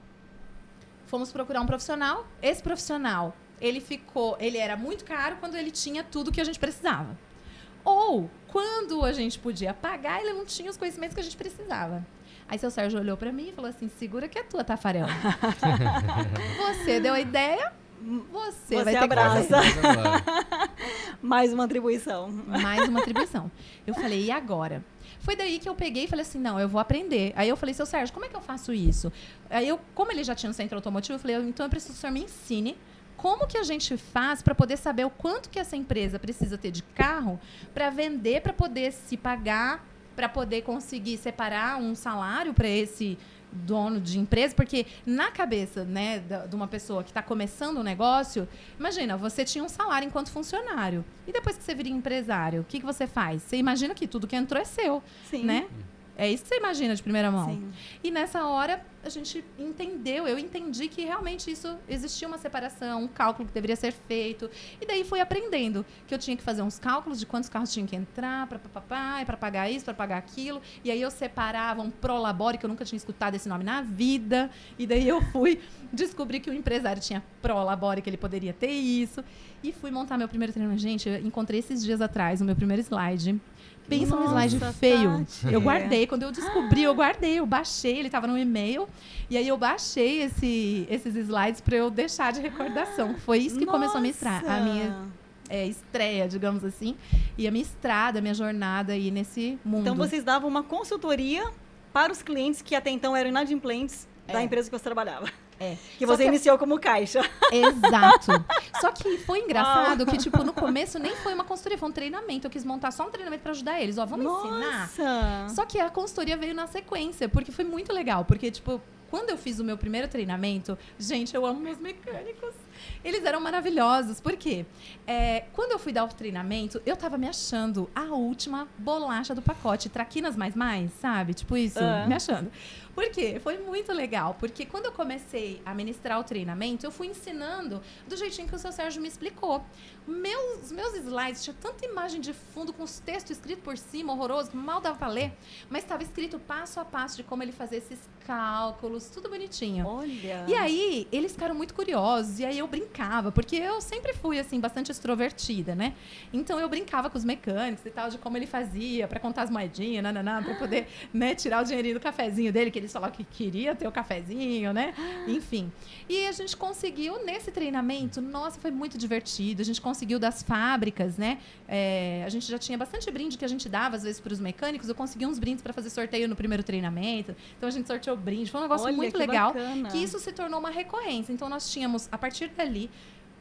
fomos procurar um profissional. Esse profissional, ele era muito caro quando ele tinha tudo que a gente precisava. Ou, quando a gente podia pagar, ele não tinha os conhecimentos que a gente precisava. Aí seu Sérgio olhou pra mim e falou assim, segura que é tua, Tafarel. Você deu a ideia, você vai ter abraça. que fazer. Mais uma atribuição. Mais uma atribuição. Eu falei, e agora? Foi daí que eu peguei e falei assim, não, eu vou aprender. Aí eu falei, seu Sérgio, como é que eu faço isso? Aí como ele já tinha no centro automotivo, eu falei, então eu preciso que o senhor me ensine como que a gente faz para poder saber o quanto que essa empresa precisa ter de carro para vender, para poder se pagar, para poder conseguir separar um salário para esse dono de empresa, porque na cabeça, né, de uma pessoa que está começando um negócio, imagina, você tinha um salário enquanto funcionário e depois que você vira empresário, o que você faz? Você imagina que tudo que entrou é seu, Sim. né? É isso que você imagina de primeira mão. Sim. E nessa hora a gente entendeu, eu entendi que realmente isso existia uma separação, um cálculo que deveria ser feito. E daí fui aprendendo que eu tinha que fazer uns cálculos de quantos carros tinham que entrar para pagar isso, para pagar aquilo. E aí eu separava um Prolabore, que eu nunca tinha escutado esse nome na vida. E daí eu fui descobrir que o empresário tinha Prolabore, que ele poderia ter isso. E fui montar meu primeiro treinamento. Gente, eu encontrei esses dias atrás o meu primeiro slide. Pensa num slide feio. Tati. Eu guardei. Quando eu descobri, eu guardei. Eu baixei. Ele estava no e-mail. E aí eu baixei esses slides para eu deixar de recordação. Foi isso que começou a minha estreia, digamos assim. E a minha estrada, a minha jornada aí nesse mundo. Então, vocês davam uma consultoria para os clientes que até então eram inadimplentes da empresa que você trabalhava. Que Só você que iniciou como caixa. Exato. Só que foi engraçado que, tipo, no começo nem foi uma consultoria, foi um treinamento. Eu quis montar só um treinamento para ajudar eles. Ó, vamos ensinar. Nossa! Só que a consultoria veio na sequência, porque foi muito legal. Porque, tipo, quando eu fiz o meu primeiro treinamento, gente, eu amo meus mecânicos. Eles eram maravilhosos. Por quê? Quando eu fui dar o treinamento, eu tava me achando a última bolacha do pacote. Traquinas mais, sabe? Tipo isso, me achando. Por quê? Foi muito legal. Porque quando eu comecei a ministrar o treinamento, eu fui ensinando do jeitinho que o seu Sérgio me explicou. Os meus slides tinham tanta imagem de fundo com os textos escritos por cima, horroroso, que mal dava pra ler. Mas estava escrito passo a passo de como ele fazia esses cálculos, tudo bonitinho. Olha! E aí, eles ficaram muito curiosos. E aí eu brincava, porque eu sempre fui, assim, bastante extrovertida, né? Então eu brincava com os mecânicos e tal, de como ele fazia pra contar as moedinhas, pra poder, né, tirar o dinheirinho do cafezinho dele, que eles falavam que queria ter o cafezinho, né? Enfim. E a gente conseguiu, nesse treinamento, nossa, foi muito divertido. A gente conseguiu das fábricas, né? A gente já tinha bastante brinde que a gente dava, às vezes, para os mecânicos. Eu consegui uns brindes para fazer sorteio no primeiro treinamento. Então, a gente sorteou brinde. Foi um negócio muito que legal. Bacana. Que isso se tornou uma recorrência. Então, nós tínhamos, a partir dali,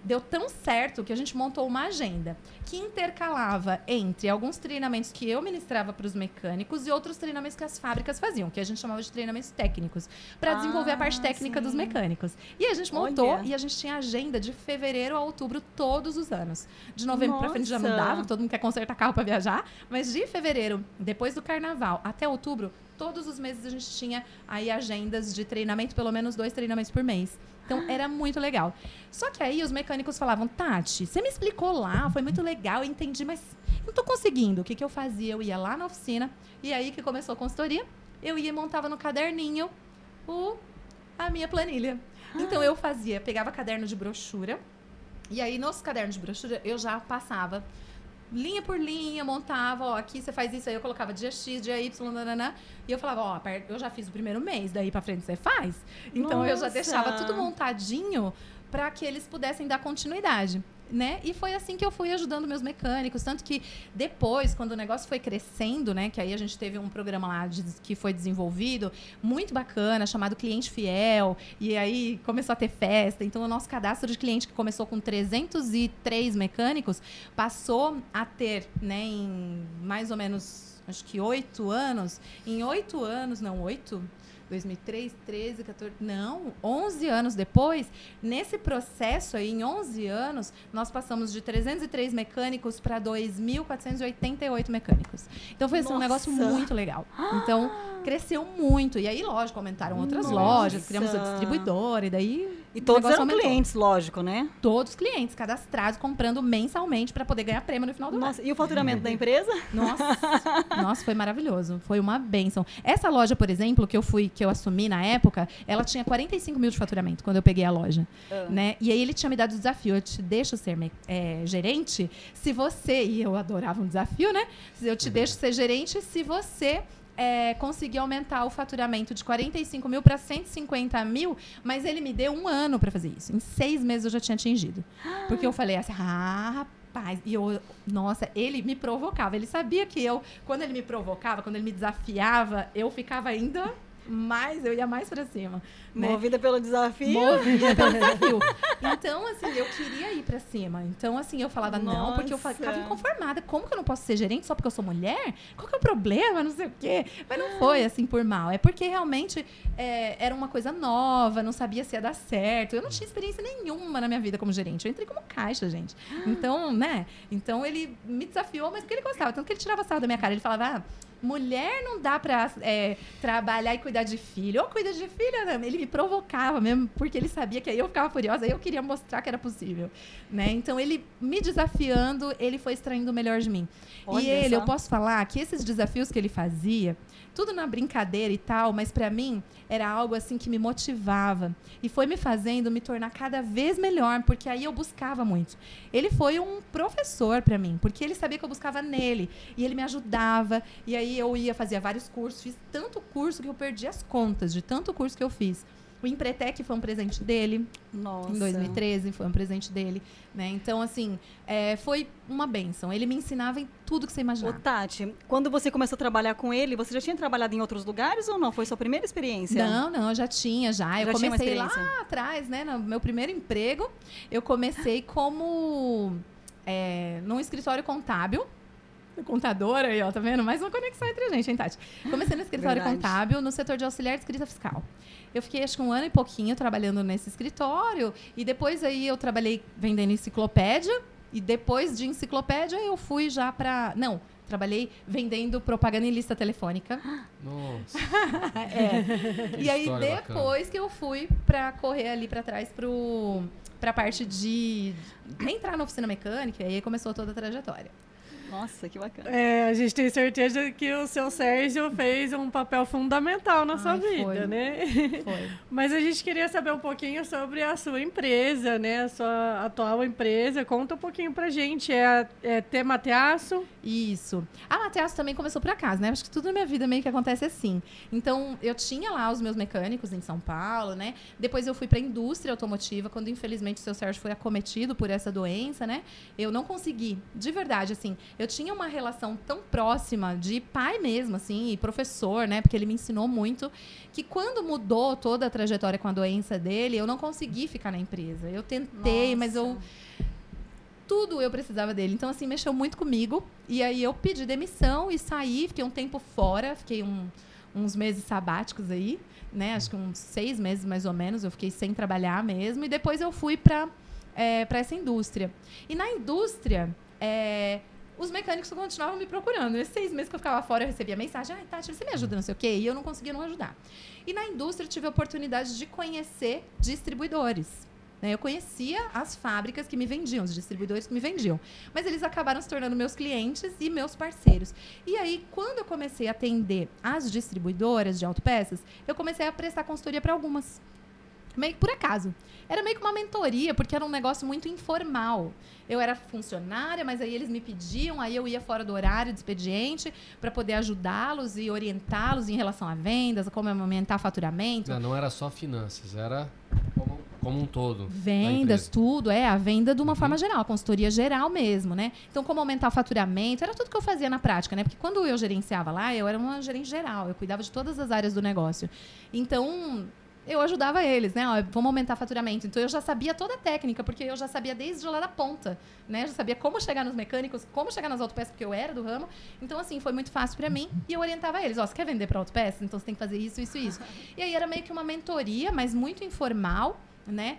deu tão certo que a gente montou uma agenda que intercalava entre alguns treinamentos que eu ministrava para os mecânicos e outros treinamentos que as fábricas faziam, que a gente chamava de treinamentos técnicos, para desenvolver a parte técnica dos mecânicos. E a gente montou e a gente tinha agenda de fevereiro a outubro todos os anos. De novembro para frente já não dava, todo mundo quer consertar carro para viajar, mas de fevereiro, depois do carnaval, até outubro, todos os meses a gente tinha aí agendas de treinamento, pelo menos 2 treinamentos por mês. Então, era muito legal. Só que aí os mecânicos falavam, Tati, você me explicou lá, foi muito legal, eu entendi, mas não tô conseguindo. O que eu fazia? Eu ia lá na oficina, e aí que começou a consultoria, eu ia e montava no caderninho a minha planilha. Então, eu pegava caderno de brochura, e aí nos cadernos de brochura eu já passava linha por linha, montava, ó, aqui você faz isso, aí eu colocava dia X, dia Y, nananã, e eu falava, ó, eu já fiz o primeiro mês, daí pra frente você faz. Então eu já deixava tudo montadinho para que eles pudessem dar continuidade, né? E foi assim que eu fui ajudando meus mecânicos, tanto que depois, quando o negócio foi crescendo, né, que aí a gente teve um programa lá que foi desenvolvido, muito bacana, chamado Cliente Fiel, e aí começou a ter festa. Então, o nosso cadastro de cliente, que começou com 303 mecânicos, passou a ter, né, em mais ou menos, acho que 8 anos, 2003, 13, 14... Não, 11 anos depois, nesse processo aí, em 11 anos, nós passamos de 303 mecânicos para 2.488 mecânicos. Então, foi assim, um negócio muito legal. Então, cresceu muito. E aí, lógico, aumentaram outras lojas, criamos a distribuidora, e daí... E todos eram clientes, lógico, né? Todos os clientes cadastrados, comprando mensalmente para poder ganhar prêmio no final do mês. E o faturamento da empresa? Nossa, foi maravilhoso. Foi uma bênção. Essa loja, por exemplo, que eu assumi na época, ela tinha 45 mil de faturamento quando eu peguei a loja. Né? E aí ele tinha me dado o desafio, eu te deixo ser gerente se você... E eu adorava um desafio, né? Eu te deixo ser gerente se você... conseguir aumentar o faturamento de 45 mil para 150 mil, mas ele me deu 1 ano para fazer isso. Em 6 meses eu já tinha atingido. Porque eu falei assim, rapaz, e nossa, ele me provocava. Ele sabia que quando ele me provocava, quando ele me desafiava, eu ficava ainda mais, eu ia mais pra cima. Né? Movida pelo desafio. Movida pelo desafio. Então, assim, eu queria ir pra cima. Então, assim, eu falava não, porque eu ficava inconformada. Como que eu não posso ser gerente só porque eu sou mulher? Qual que é o problema? Não sei o quê. Mas não foi, assim, por mal. É porque, realmente, era uma coisa nova, não sabia se ia dar certo. Eu não tinha experiência nenhuma na minha vida como gerente. Eu entrei como caixa, gente. Então, né? Então, ele me desafiou, mas porque ele gostava. Tanto que ele tirava sarro da minha cara. Ele falava, mulher não dá pra trabalhar e cuidar de filho. Ou cuida de filho, né? Ele me provocava mesmo, porque ele sabia que aí eu ficava furiosa, aí eu queria mostrar que era possível, né? Então, ele me desafiando, ele foi extraindo o melhor de mim. Olha e ele, só. eu posso falar que esses desafios que ele fazia, tudo na brincadeira e tal, mas pra mim era algo assim que me motivava e foi me fazendo me tornar cada vez melhor, porque aí eu buscava muito. Ele foi um professor pra mim, porque ele sabia que eu buscava nele e ele me ajudava, e aí eu fazia vários cursos, fiz tanto curso que eu perdi as contas de tanto curso que eu fiz. O Empretec foi um presente dele. Nossa. Em 2013 foi um presente dele, né? Então, assim, foi uma bênção. Ele me ensinava em tudo que você Ô, imaginar. Tati, quando você começou a trabalhar com ele, você já tinha trabalhado em outros lugares ou não? Foi sua primeira experiência? Não, eu já tinha. Eu Já tinha uma comecei lá experiência? atrás, né? No meu primeiro emprego, eu comecei como num escritório contábil. Contadora aí, ó, tá vendo? Mais uma conexão entre a gente, hein, Tati? Comecei no escritório Verdade. contábil, no setor de auxiliar de escrita fiscal. Eu fiquei, acho que 1 ano e pouquinho trabalhando nesse escritório, e depois aí eu trabalhei vendendo enciclopédia, e depois de enciclopédia eu fui já pra... Não, trabalhei vendendo propaganda em lista telefônica. Nossa. Que E aí história depois que eu fui pra correr ali pra trás pra parte de entrar na oficina mecânica, e aí começou toda a trajetória. Nossa, que bacana. A gente tem certeza que o seu Sérgio fez um papel fundamental na sua vida, foi. né? Foi. Mas a gente queria saber um pouquinho sobre a sua empresa, né? A sua atual empresa. Conta um pouquinho pra gente. É Temateaço? Isso. A Mateaço também começou por acaso, né? Acho que tudo na minha vida meio que acontece assim. Então, eu tinha lá os meus mecânicos em São Paulo, né? Depois eu fui para a indústria automotiva, quando infelizmente o seu Sérgio foi acometido por essa doença, né? Eu não consegui, de verdade, assim. Eu tinha uma relação tão próxima de pai mesmo, assim, e professor, né? Porque ele me ensinou muito, que quando mudou toda a trajetória com a doença dele, eu não consegui ficar na empresa. Eu tentei, mas tudo eu precisava dele. Então, assim, mexeu muito comigo. E aí eu pedi demissão e saí, fiquei um tempo fora, fiquei uns meses sabáticos aí, né? Acho que uns 6 meses, mais ou menos, eu fiquei sem trabalhar mesmo. E depois eu fui para essa indústria. E na indústria, os mecânicos continuavam me procurando. Nesses 6 meses que eu ficava fora, eu recebia mensagem, Tati, você me ajuda, não sei o quê, e eu não conseguia não ajudar. E na indústria eu tive a oportunidade de conhecer distribuidores. Eu conhecia as fábricas que me vendiam, os distribuidores que me vendiam. Mas eles acabaram se tornando meus clientes e meus parceiros. E aí, quando eu comecei a atender as distribuidoras de autopeças, eu comecei a prestar consultoria para algumas. Meio que por acaso. Era meio que uma mentoria, porque era um negócio muito informal. Eu era funcionária, mas aí eles me pediam, aí eu ia fora do horário de expediente para poder ajudá-los e orientá-los em relação a vendas, a como aumentar faturamento. Não era só finanças, era como um todo. Vendas, tudo, a venda de uma forma geral, a consultoria geral mesmo, né? Então, como aumentar o faturamento, era tudo que eu fazia na prática, né? Porque quando eu gerenciava lá, eu era uma gerente geral, eu cuidava de todas as áreas do negócio. Então, eu ajudava eles, né? Ó, vamos aumentar o faturamento. Então, eu já sabia toda a técnica, porque eu já sabia desde lá da ponta, né? Eu já sabia como chegar nos mecânicos, como chegar nas autopeças, porque eu era do ramo. Então, assim, foi muito fácil para mim. E eu orientava eles. Ó, você quer vender para autopeças? Então, você tem que fazer isso, isso, isso. E aí, era meio que uma mentoria, mas muito informal, né?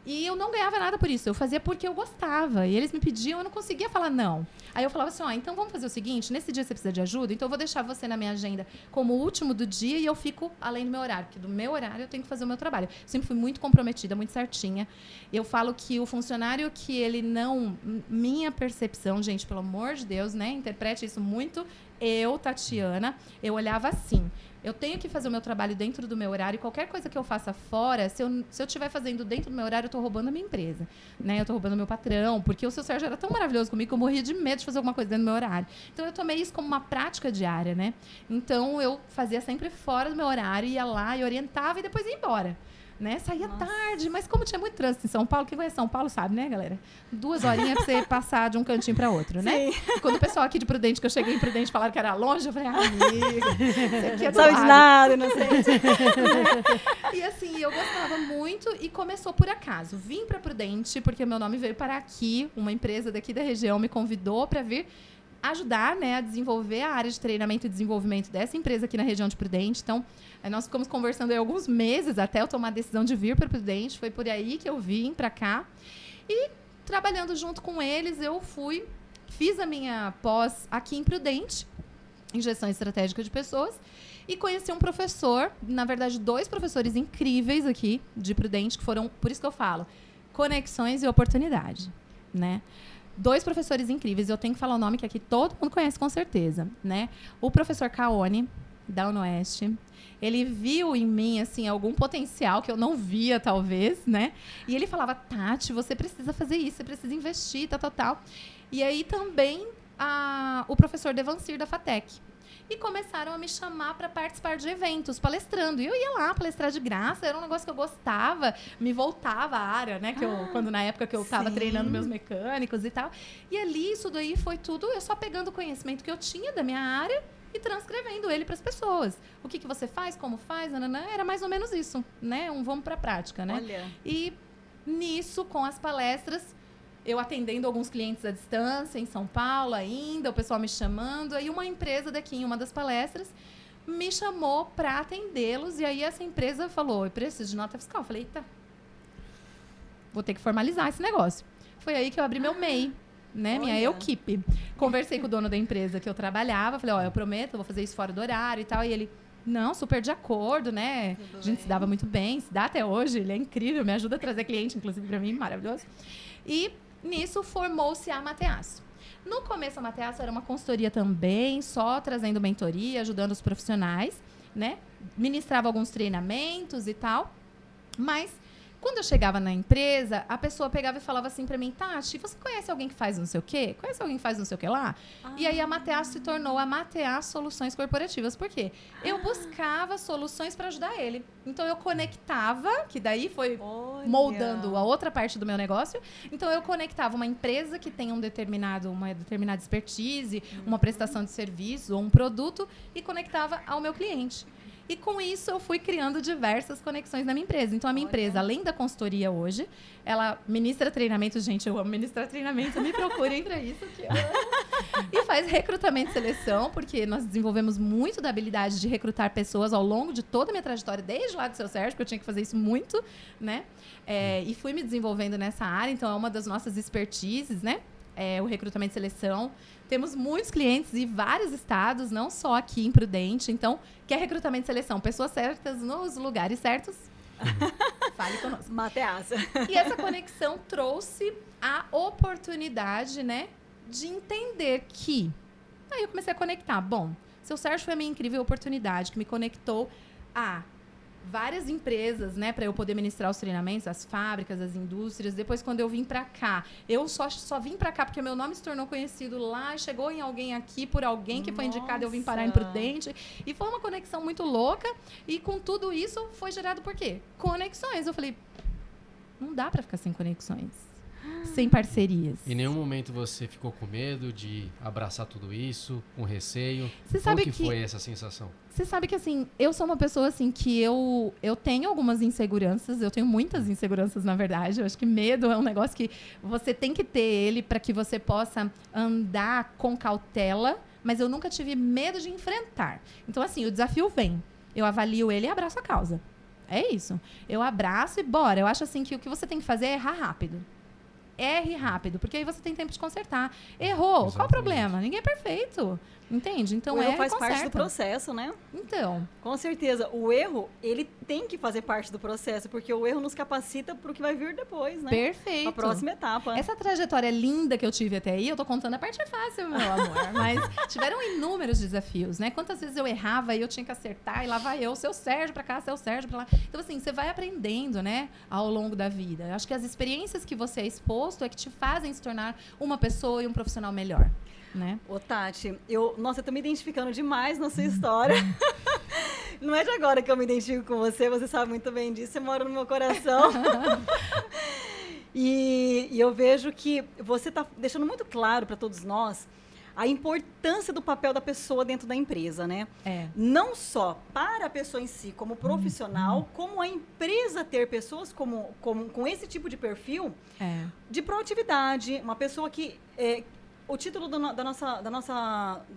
E eu não ganhava nada por isso. Eu fazia porque eu gostava. E eles me pediam, eu não conseguia falar não. Aí eu falava assim, então vamos fazer o seguinte, nesse dia você precisa de ajuda, então eu vou deixar você na minha agenda como o último do dia e eu fico além do meu horário, porque do meu horário eu tenho que fazer o meu trabalho. Eu sempre fui muito comprometida, muito certinha. Eu falo que o funcionário que ele não... Minha percepção, gente, pelo amor de Deus, né? Interprete isso muito. Eu, Tatiana, eu olhava assim... Eu tenho que fazer o meu trabalho dentro do meu horário e qualquer coisa que eu faça fora, se eu estiver fazendo dentro do meu horário, eu estou roubando a minha empresa. Né? Eu estou roubando o meu patrão, porque o seu Sérgio era tão maravilhoso comigo que eu morria de medo de fazer alguma coisa dentro do meu horário. Então, eu tomei isso como uma prática diária, né? Então, eu fazia sempre fora do meu horário, ia lá e orientava e depois ia embora. Né? Saía tarde, mas como tinha muito trânsito em São Paulo, quem conhece São Paulo sabe, né, galera? 2 horinhas pra você passar de um cantinho pra outro, né? E quando o pessoal aqui de Prudente, que eu cheguei em Prudente, falaram que era longe, eu falei, amiga, isso aqui é do sabe lado. de nada, inocente. E assim, eu gostava muito e começou por acaso. Vim pra Prudente, porque meu nome veio para aqui, uma empresa daqui da região me convidou para vir ajudar, né, a desenvolver a área de treinamento e desenvolvimento dessa empresa aqui na região de Prudente. Então, nós ficamos conversando aí alguns meses até eu tomar a decisão de vir para Prudente. Foi por aí que eu vim para cá. E, trabalhando junto com eles, eu fiz a minha pós aqui em Prudente, em gestão estratégica de pessoas, e conheci um professor, na verdade, 2 professores incríveis aqui de Prudente, que foram, por isso que eu falo, conexões e oportunidade, né? 2 professores incríveis, eu tenho que falar o nome que aqui todo mundo conhece com certeza, né? O professor Caone, da UniOeste, ele viu em mim, assim, algum potencial que eu não via, talvez, né? E ele falava, Tati, você precisa fazer isso, você precisa investir, tal. E aí também o professor Devancir, da FATEC. E começaram a me chamar para participar de eventos, palestrando. E eu ia lá palestrar de graça, era um negócio que eu gostava, me voltava à área, né? Quando na época que eu estava treinando meus mecânicos e tal. E ali, isso daí foi tudo, eu só pegando o conhecimento que eu tinha da minha área e transcrevendo ele para as pessoas. O que você faz, como faz, era mais ou menos isso, né? Vamos para a prática, né? Olha. E nisso, com as palestras, eu atendendo alguns clientes à distância, em São Paulo ainda, o pessoal me chamando. Aí uma empresa daqui, em uma das palestras, me chamou para atendê-los. E aí essa empresa falou, eu preciso de nota fiscal. Eu falei, eita, vou ter que formalizar esse negócio. Foi aí que eu abri meu MEI, né? Minha equipe. Conversei com o dono da empresa que eu trabalhava. Falei, eu prometo, eu vou fazer isso fora do horário e tal. E ele, não, super de acordo, né? A gente se dava muito bem, se dá até hoje. Ele é incrível, me ajuda a trazer cliente, inclusive, para mim, maravilhoso. E nisso, formou-se a Mateaço. No começo, a Mateaço era uma consultoria também, só trazendo mentoria, ajudando os profissionais, né? Ministrava alguns treinamentos e tal. Mas, quando eu chegava na empresa, a pessoa pegava e falava assim pra mim, Tati, você conhece alguém que faz não sei o quê? Conhece alguém que faz não sei o quê lá? E aí, a Mateaço se tornou a Mateaço Soluções Corporativas. Por quê? Eu buscava soluções para ajudar ele. Então, eu conectava, que daí foi moldando a outra parte do meu negócio. Então, eu conectava uma empresa que tem uma determinada expertise, uma prestação de serviço ou um produto e conectava ao meu cliente. E com isso eu fui criando diversas conexões na minha empresa. Então a minha empresa, além da consultoria hoje, ela ministra treinamento, gente, eu amo ministrar treinamento, me procurem para isso que eu amo. E faz recrutamento e seleção, porque nós desenvolvemos muito da habilidade de recrutar pessoas ao longo de toda a minha trajetória, desde lá do seu Sérgio, que eu tinha que fazer isso muito, né? E fui me desenvolvendo nessa área, então é uma das nossas expertises, né? o recrutamento e seleção. Temos muitos clientes em vários estados, não só aqui em Prudente. Então, quer recrutamento e seleção? Pessoas certas nos lugares certos? Fale conosco. Mateasa. E essa conexão trouxe a oportunidade, né, de entender que... Aí eu comecei a conectar. Bom, seu Sérgio foi a minha incrível oportunidade que me conectou a várias empresas, né, para eu poder ministrar os treinamentos, as fábricas, as indústrias. Depois, quando eu vim para cá, eu só vim para cá porque meu nome se tornou conhecido lá, chegou em alguém aqui por alguém que foi indicado, eu vim parar em Prudente. E foi uma conexão muito louca. E com tudo isso, foi gerado por quê? Conexões. Eu falei, não dá para ficar sem conexões, sem parcerias. Em nenhum momento você ficou com medo de abraçar tudo isso, com receio? Você sabe Como que foi essa sensação? Você sabe que, assim, eu sou uma pessoa, assim, que eu tenho algumas inseguranças. Eu tenho muitas inseguranças, na verdade. Eu acho que medo é um negócio que você tem que ter ele para que você possa andar com cautela. Mas eu nunca tive medo de enfrentar. Então, assim, o desafio vem. Eu avalio ele e abraço a causa. É isso. Eu abraço e bora. Eu acho, assim, que o que você tem que fazer é errar rápido. Erre rápido, porque aí você tem tempo de consertar. Errou, Exatamente. qual o problema? Ninguém é perfeito, entende? Então, O erro erra faz e conserta. parte do processo, né? Então, Com certeza. O erro, ele tem que fazer parte do processo, porque o erro nos capacita para o que vai vir depois, né? perfeito. A próxima etapa. Essa trajetória linda que eu tive até aí, eu tô contando a parte fácil, meu amor. Mas tiveram inúmeros desafios, né? Quantas vezes eu errava e eu tinha que acertar, e lá vai eu, seu Sérgio pra cá, seu Sérgio pra lá. Então, assim, você vai aprendendo, né, ao longo da vida. Eu acho que as experiências que você é exposto é que te fazem se tornar uma pessoa e um profissional melhor, né? Ô, Tati, eu tô me identificando demais na sua história. Não é de agora que eu me identifico com você sabe muito bem disso, você mora no meu coração. E eu vejo que você está deixando muito claro para todos nós a importância do papel da pessoa dentro da empresa, né? É. Não só para a pessoa em si, como profissional, como a empresa ter pessoas com esse tipo de perfil de proatividade, uma pessoa que... o título do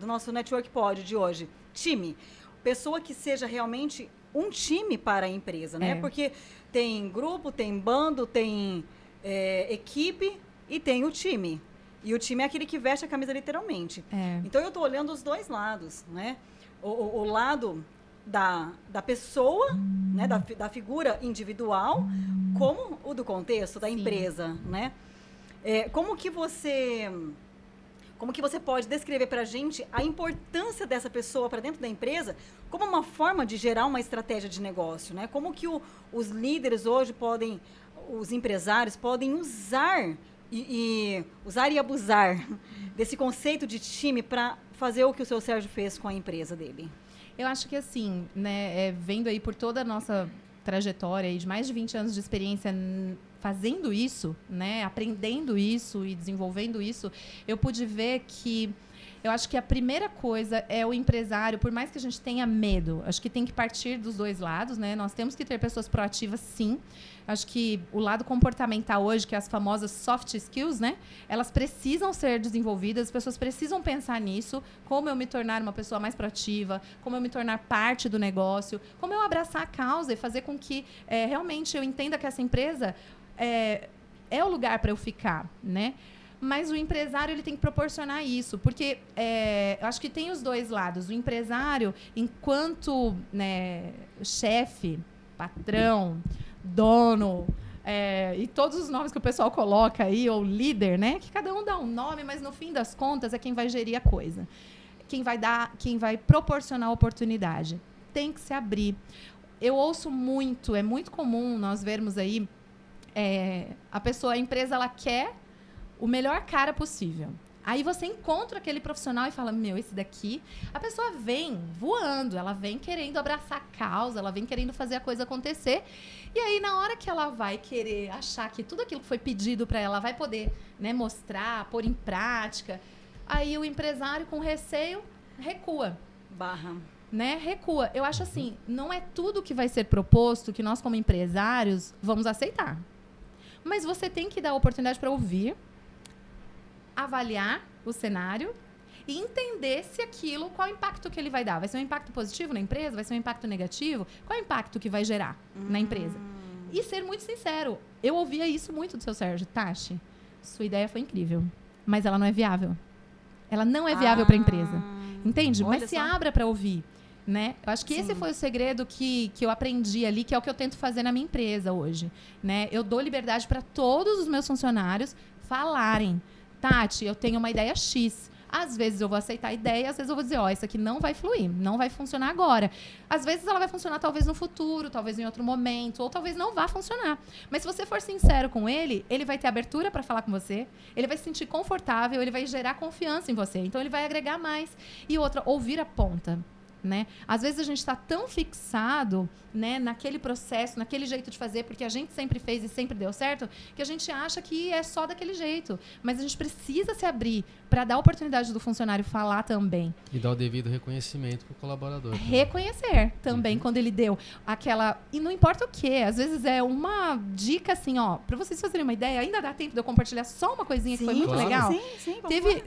nosso Network Pod de hoje, time. Pessoa que seja realmente um time para a empresa, né? Porque tem grupo, tem bando, tem equipe e tem o time. E o time é aquele que veste a camisa literalmente. Então, eu estou olhando os dois lados, né? O lado da pessoa, né? Da figura individual, como o do contexto, da empresa, né? Como que você pode descrever para a gente a importância dessa pessoa para dentro da empresa como uma forma de gerar uma estratégia de negócio, né? Como que os líderes hoje os empresários podem usar usar e abusar desse conceito de time para fazer o que o seu Sérgio fez com a empresa dele? Eu acho que, assim, né, vendo aí por toda a nossa trajetória aí de mais de 20 anos de experiência fazendo isso, né, aprendendo isso e desenvolvendo isso, eu pude ver que eu acho que a primeira coisa é o empresário, por mais que a gente tenha medo, acho que tem que partir dos dois lados, né? Nós temos que ter pessoas proativas, sim. Acho que o lado comportamental hoje, que é as famosas soft skills, né? Elas precisam ser desenvolvidas, as pessoas precisam pensar nisso, como eu me tornar uma pessoa mais proativa, como eu me tornar parte do negócio, como eu abraçar a causa e fazer com que realmente eu entenda que essa empresa é o lugar para eu ficar, né? Mas o empresário ele tem que proporcionar isso, porque eu acho que tem os dois lados. O empresário, enquanto, né, chefe, patrão, dono, e todos os nomes que o pessoal coloca aí, ou líder, né? Que cada um dá um nome, mas no fim das contas é quem vai gerir a coisa. Quem vai proporcionar a oportunidade. Tem que se abrir. Eu ouço muito, é muito comum nós vermos aí a empresa, ela quer o melhor cara possível. Aí você encontra aquele profissional e fala, esse daqui... A pessoa vem voando, ela vem querendo abraçar a causa, ela vem querendo fazer a coisa acontecer. E aí, na hora que ela vai querer achar que tudo aquilo que foi pedido para ela vai poder, né, mostrar, pôr em prática, aí o empresário, com receio, recua. Barra. Né? Recua. Eu acho assim, não é tudo que vai ser proposto que nós, como empresários, vamos aceitar. Mas você tem que dar a oportunidade para ouvir, avaliar o cenário e entender se aquilo, qual o impacto que ele vai dar. Vai ser um impacto positivo na empresa? Vai ser um impacto negativo? Qual é o impacto que vai gerar na empresa? E ser muito sincero. Eu ouvia isso muito do seu Sérgio. Tati, sua ideia foi incrível. mas ela não é viável. Ela não é viável para a empresa. Entende? Olha Mas se só. abra para ouvir. Né? Eu acho que Sim. esse foi o segredo que eu aprendi ali, que é o que eu tento fazer na minha empresa hoje. Né? Eu dou liberdade para todos os meus funcionários falarem. Tati, eu tenho uma ideia X. Às vezes eu vou aceitar a ideia, às vezes eu vou dizer, isso aqui não vai fluir, não vai funcionar agora. Às vezes ela vai funcionar talvez no futuro, talvez em outro momento, ou talvez não vá funcionar. Mas se você for sincero com ele, ele vai ter abertura para falar com você, ele vai se sentir confortável, ele vai gerar confiança em você. Então ele vai agregar mais. E outra, ouvir a ponta. Né? Às vezes a gente está tão fixado, né, naquele processo, naquele jeito de fazer, porque a gente sempre fez e sempre deu certo, que a gente acha que é só daquele jeito. Mas a gente precisa se abrir para dar a oportunidade do funcionário falar também. E dar o devido reconhecimento pro colaborador. Reconhecer também quando ele deu aquela... E não importa o quê, às vezes é uma dica assim, para vocês fazerem uma ideia, ainda dá tempo de eu compartilhar só uma coisinha que foi muito claro. legal. Sim,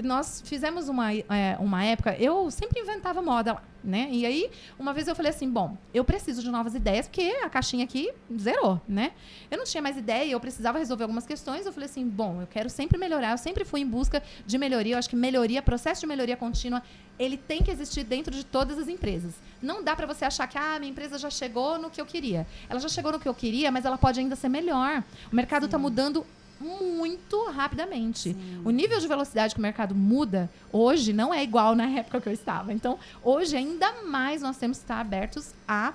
Nós fizemos uma época, eu sempre inventava moda lá, né? E aí, uma vez eu falei assim, bom, eu preciso de novas ideias, porque a caixinha aqui zerou, né? Eu não tinha mais ideia, eu precisava resolver algumas questões, eu falei assim, bom, eu quero sempre melhorar, eu sempre fui em busca de melhoria, eu acho que melhoria, processo de melhoria contínua, ele tem que existir dentro de todas as empresas. Não dá para você achar que minha empresa já chegou no que eu queria. Ela já chegou no que eu queria, mas ela pode ainda ser melhor. O mercado está mudando muito rapidamente. O nível de velocidade que o mercado muda hoje não é igual na época que eu estava. Então, hoje, ainda mais, nós temos que estar abertos a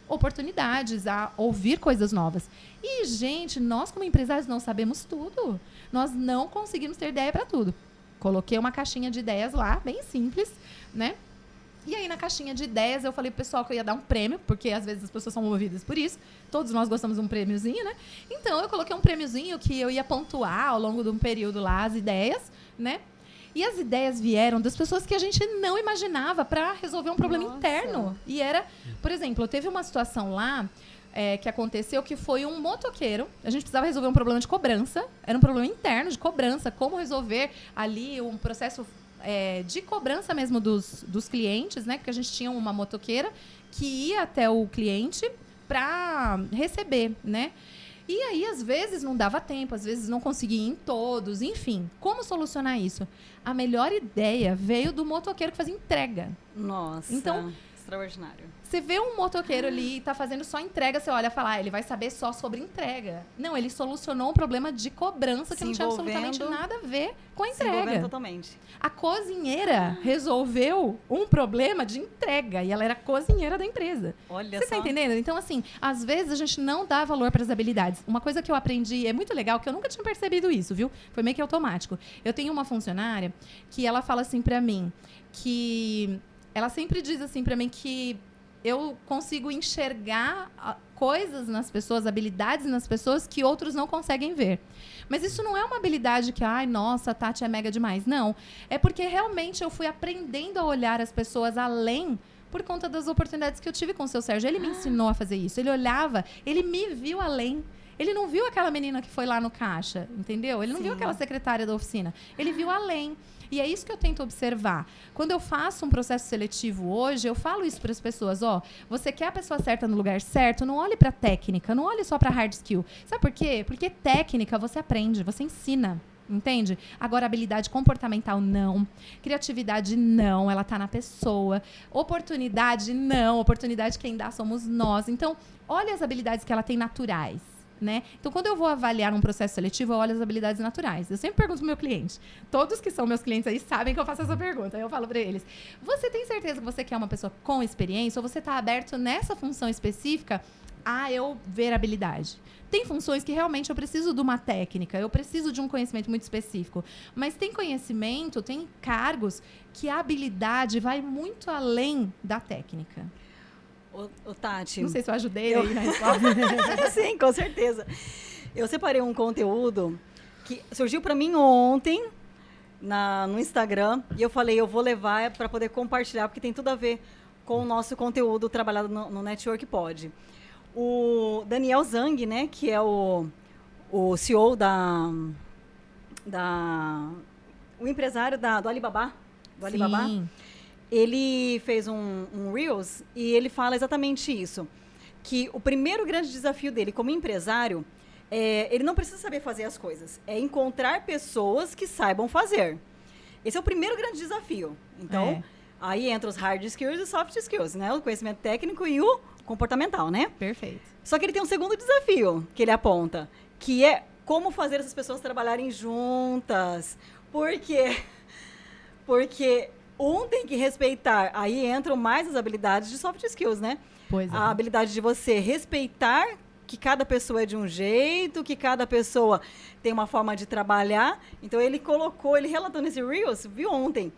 oportunidades, a ouvir coisas novas. E, gente, nós como empresários não sabemos tudo. Nós não conseguimos ter ideia para tudo. Coloquei uma caixinha de ideias lá, bem simples, né? E aí, na caixinha de ideias, eu falei pro pessoal que eu ia dar um prêmio, porque às vezes as pessoas são movidas por isso. Todos nós gostamos de um prêmiozinho, né? Então, eu coloquei um prêmiozinho que eu ia pontuar ao longo de um período lá as ideias, né? E as ideias vieram das pessoas que a gente não imaginava para resolver um problema interno. E era, por exemplo, teve uma situação lá que aconteceu que foi um motoqueiro. A gente precisava resolver um problema de cobrança. Era um problema interno de cobrança. Como resolver ali um processo de cobrança mesmo dos clientes, né? Porque a gente tinha uma motoqueira que ia até o cliente para receber, né? E aí, às vezes, não dava tempo, às vezes não conseguia ir em todos, enfim. Como solucionar isso? A melhor ideia veio do motoqueiro que fazia entrega. Nossa, então, extraordinário. Você vê um motoqueiro ali e tá fazendo só entrega, você olha e fala, ele vai saber só sobre entrega. Não, ele solucionou um problema de cobrança que não tinha absolutamente nada a ver com a entrega. Totalmente. A cozinheira resolveu um problema de entrega e ela era cozinheira da empresa. Olha Você só. tá entendendo? Então, assim, às vezes a gente não dá valor para as habilidades. Uma coisa que eu aprendi, é muito legal, que eu nunca tinha percebido isso, viu? Foi meio que automático. Eu tenho uma funcionária que ela fala assim para mim, que... Ela sempre diz assim para mim que eu consigo enxergar coisas nas pessoas, habilidades nas pessoas que outros não conseguem ver. Mas isso não é uma habilidade que, nossa, a Tati é mega demais. Não. É porque realmente eu fui aprendendo a olhar as pessoas além por conta das oportunidades que eu tive com o seu Sérgio. Ele me ensinou a fazer isso. Ele olhava, ele me viu além. Ele não viu aquela menina que foi lá no caixa, entendeu? Ele não viu aquela secretária da oficina. Ele viu além. E é isso que eu tento observar. Quando eu faço um processo seletivo hoje, eu falo isso para as pessoas. Você quer a pessoa certa no lugar certo? Não olhe para técnica, não olhe só para hard skill. Sabe por quê? Porque técnica você aprende, você ensina. Entende? Agora, habilidade comportamental, não. Criatividade, não. Ela está na pessoa. Oportunidade, não. Oportunidade quem dá somos nós. Então, olha as habilidades que ela tem naturais. Né? Então, quando eu vou avaliar um processo seletivo, eu olho as habilidades naturais. Eu sempre pergunto pro meu cliente. Todos que são meus clientes aí sabem que eu faço essa pergunta. Aí eu falo para eles, você tem certeza que você quer uma pessoa com experiência ou você está aberto nessa função específica a eu ver habilidade? Tem funções que realmente eu preciso de uma técnica, eu preciso de um conhecimento muito específico. Mas tem conhecimento, tem cargos que a habilidade vai muito além da técnica. Ô, Tati. Não sei se eu ajudei aí na resposta. Sim, com certeza. Eu separei um conteúdo que surgiu para mim ontem no Instagram e eu falei, eu vou levar para poder compartilhar, porque tem tudo a ver com o nosso conteúdo trabalhado no Network Pod. O Daniel Zhang, né, que é o CEO o empresário do Alibaba. Do Alibaba. Sim. Ele fez um Reels e ele fala exatamente isso. Que o primeiro grande desafio dele como empresário ele não precisa saber fazer as coisas. É encontrar pessoas que saibam fazer. Esse é o primeiro grande desafio. Então, aí entra os hard skills e os soft skills, né? O conhecimento técnico e o comportamental, né? Perfeito. Só que ele tem um segundo desafio que ele aponta, que é como fazer essas pessoas trabalharem juntas. Por quê? Porque um tem que respeitar, aí entram mais as habilidades de soft skills, né? Pois é. A habilidade de você respeitar que cada pessoa é de um jeito, que cada pessoa tem uma forma de trabalhar. Então, ele relatou nesse Reels, viu ontem,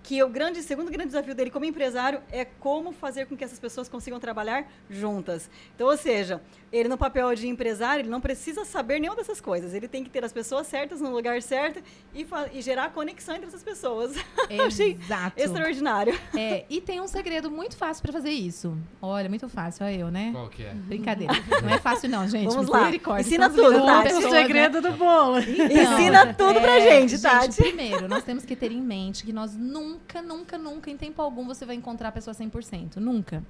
que o segundo grande desafio dele como empresário é como fazer com que essas pessoas consigam trabalhar juntas. Então, ou seja, ele no papel de empresário, ele não precisa saber nenhuma dessas coisas. Ele tem que ter as pessoas certas no lugar certo e gerar conexão entre essas pessoas. Eu achei extraordinário. E tem um segredo muito fácil para fazer isso. Olha, muito fácil, olha eu, né? Qual que é? Brincadeira. Não é fácil não, gente. Vamos lá. Ensina Estamos tudo, virando Tati. O pessoas, segredo do bolo. Então, Ensina tudo pra gente, Tati. Primeiro, nós temos que ter em mente que nós nunca, em tempo algum, você vai encontrar a pessoa 100%. Nunca.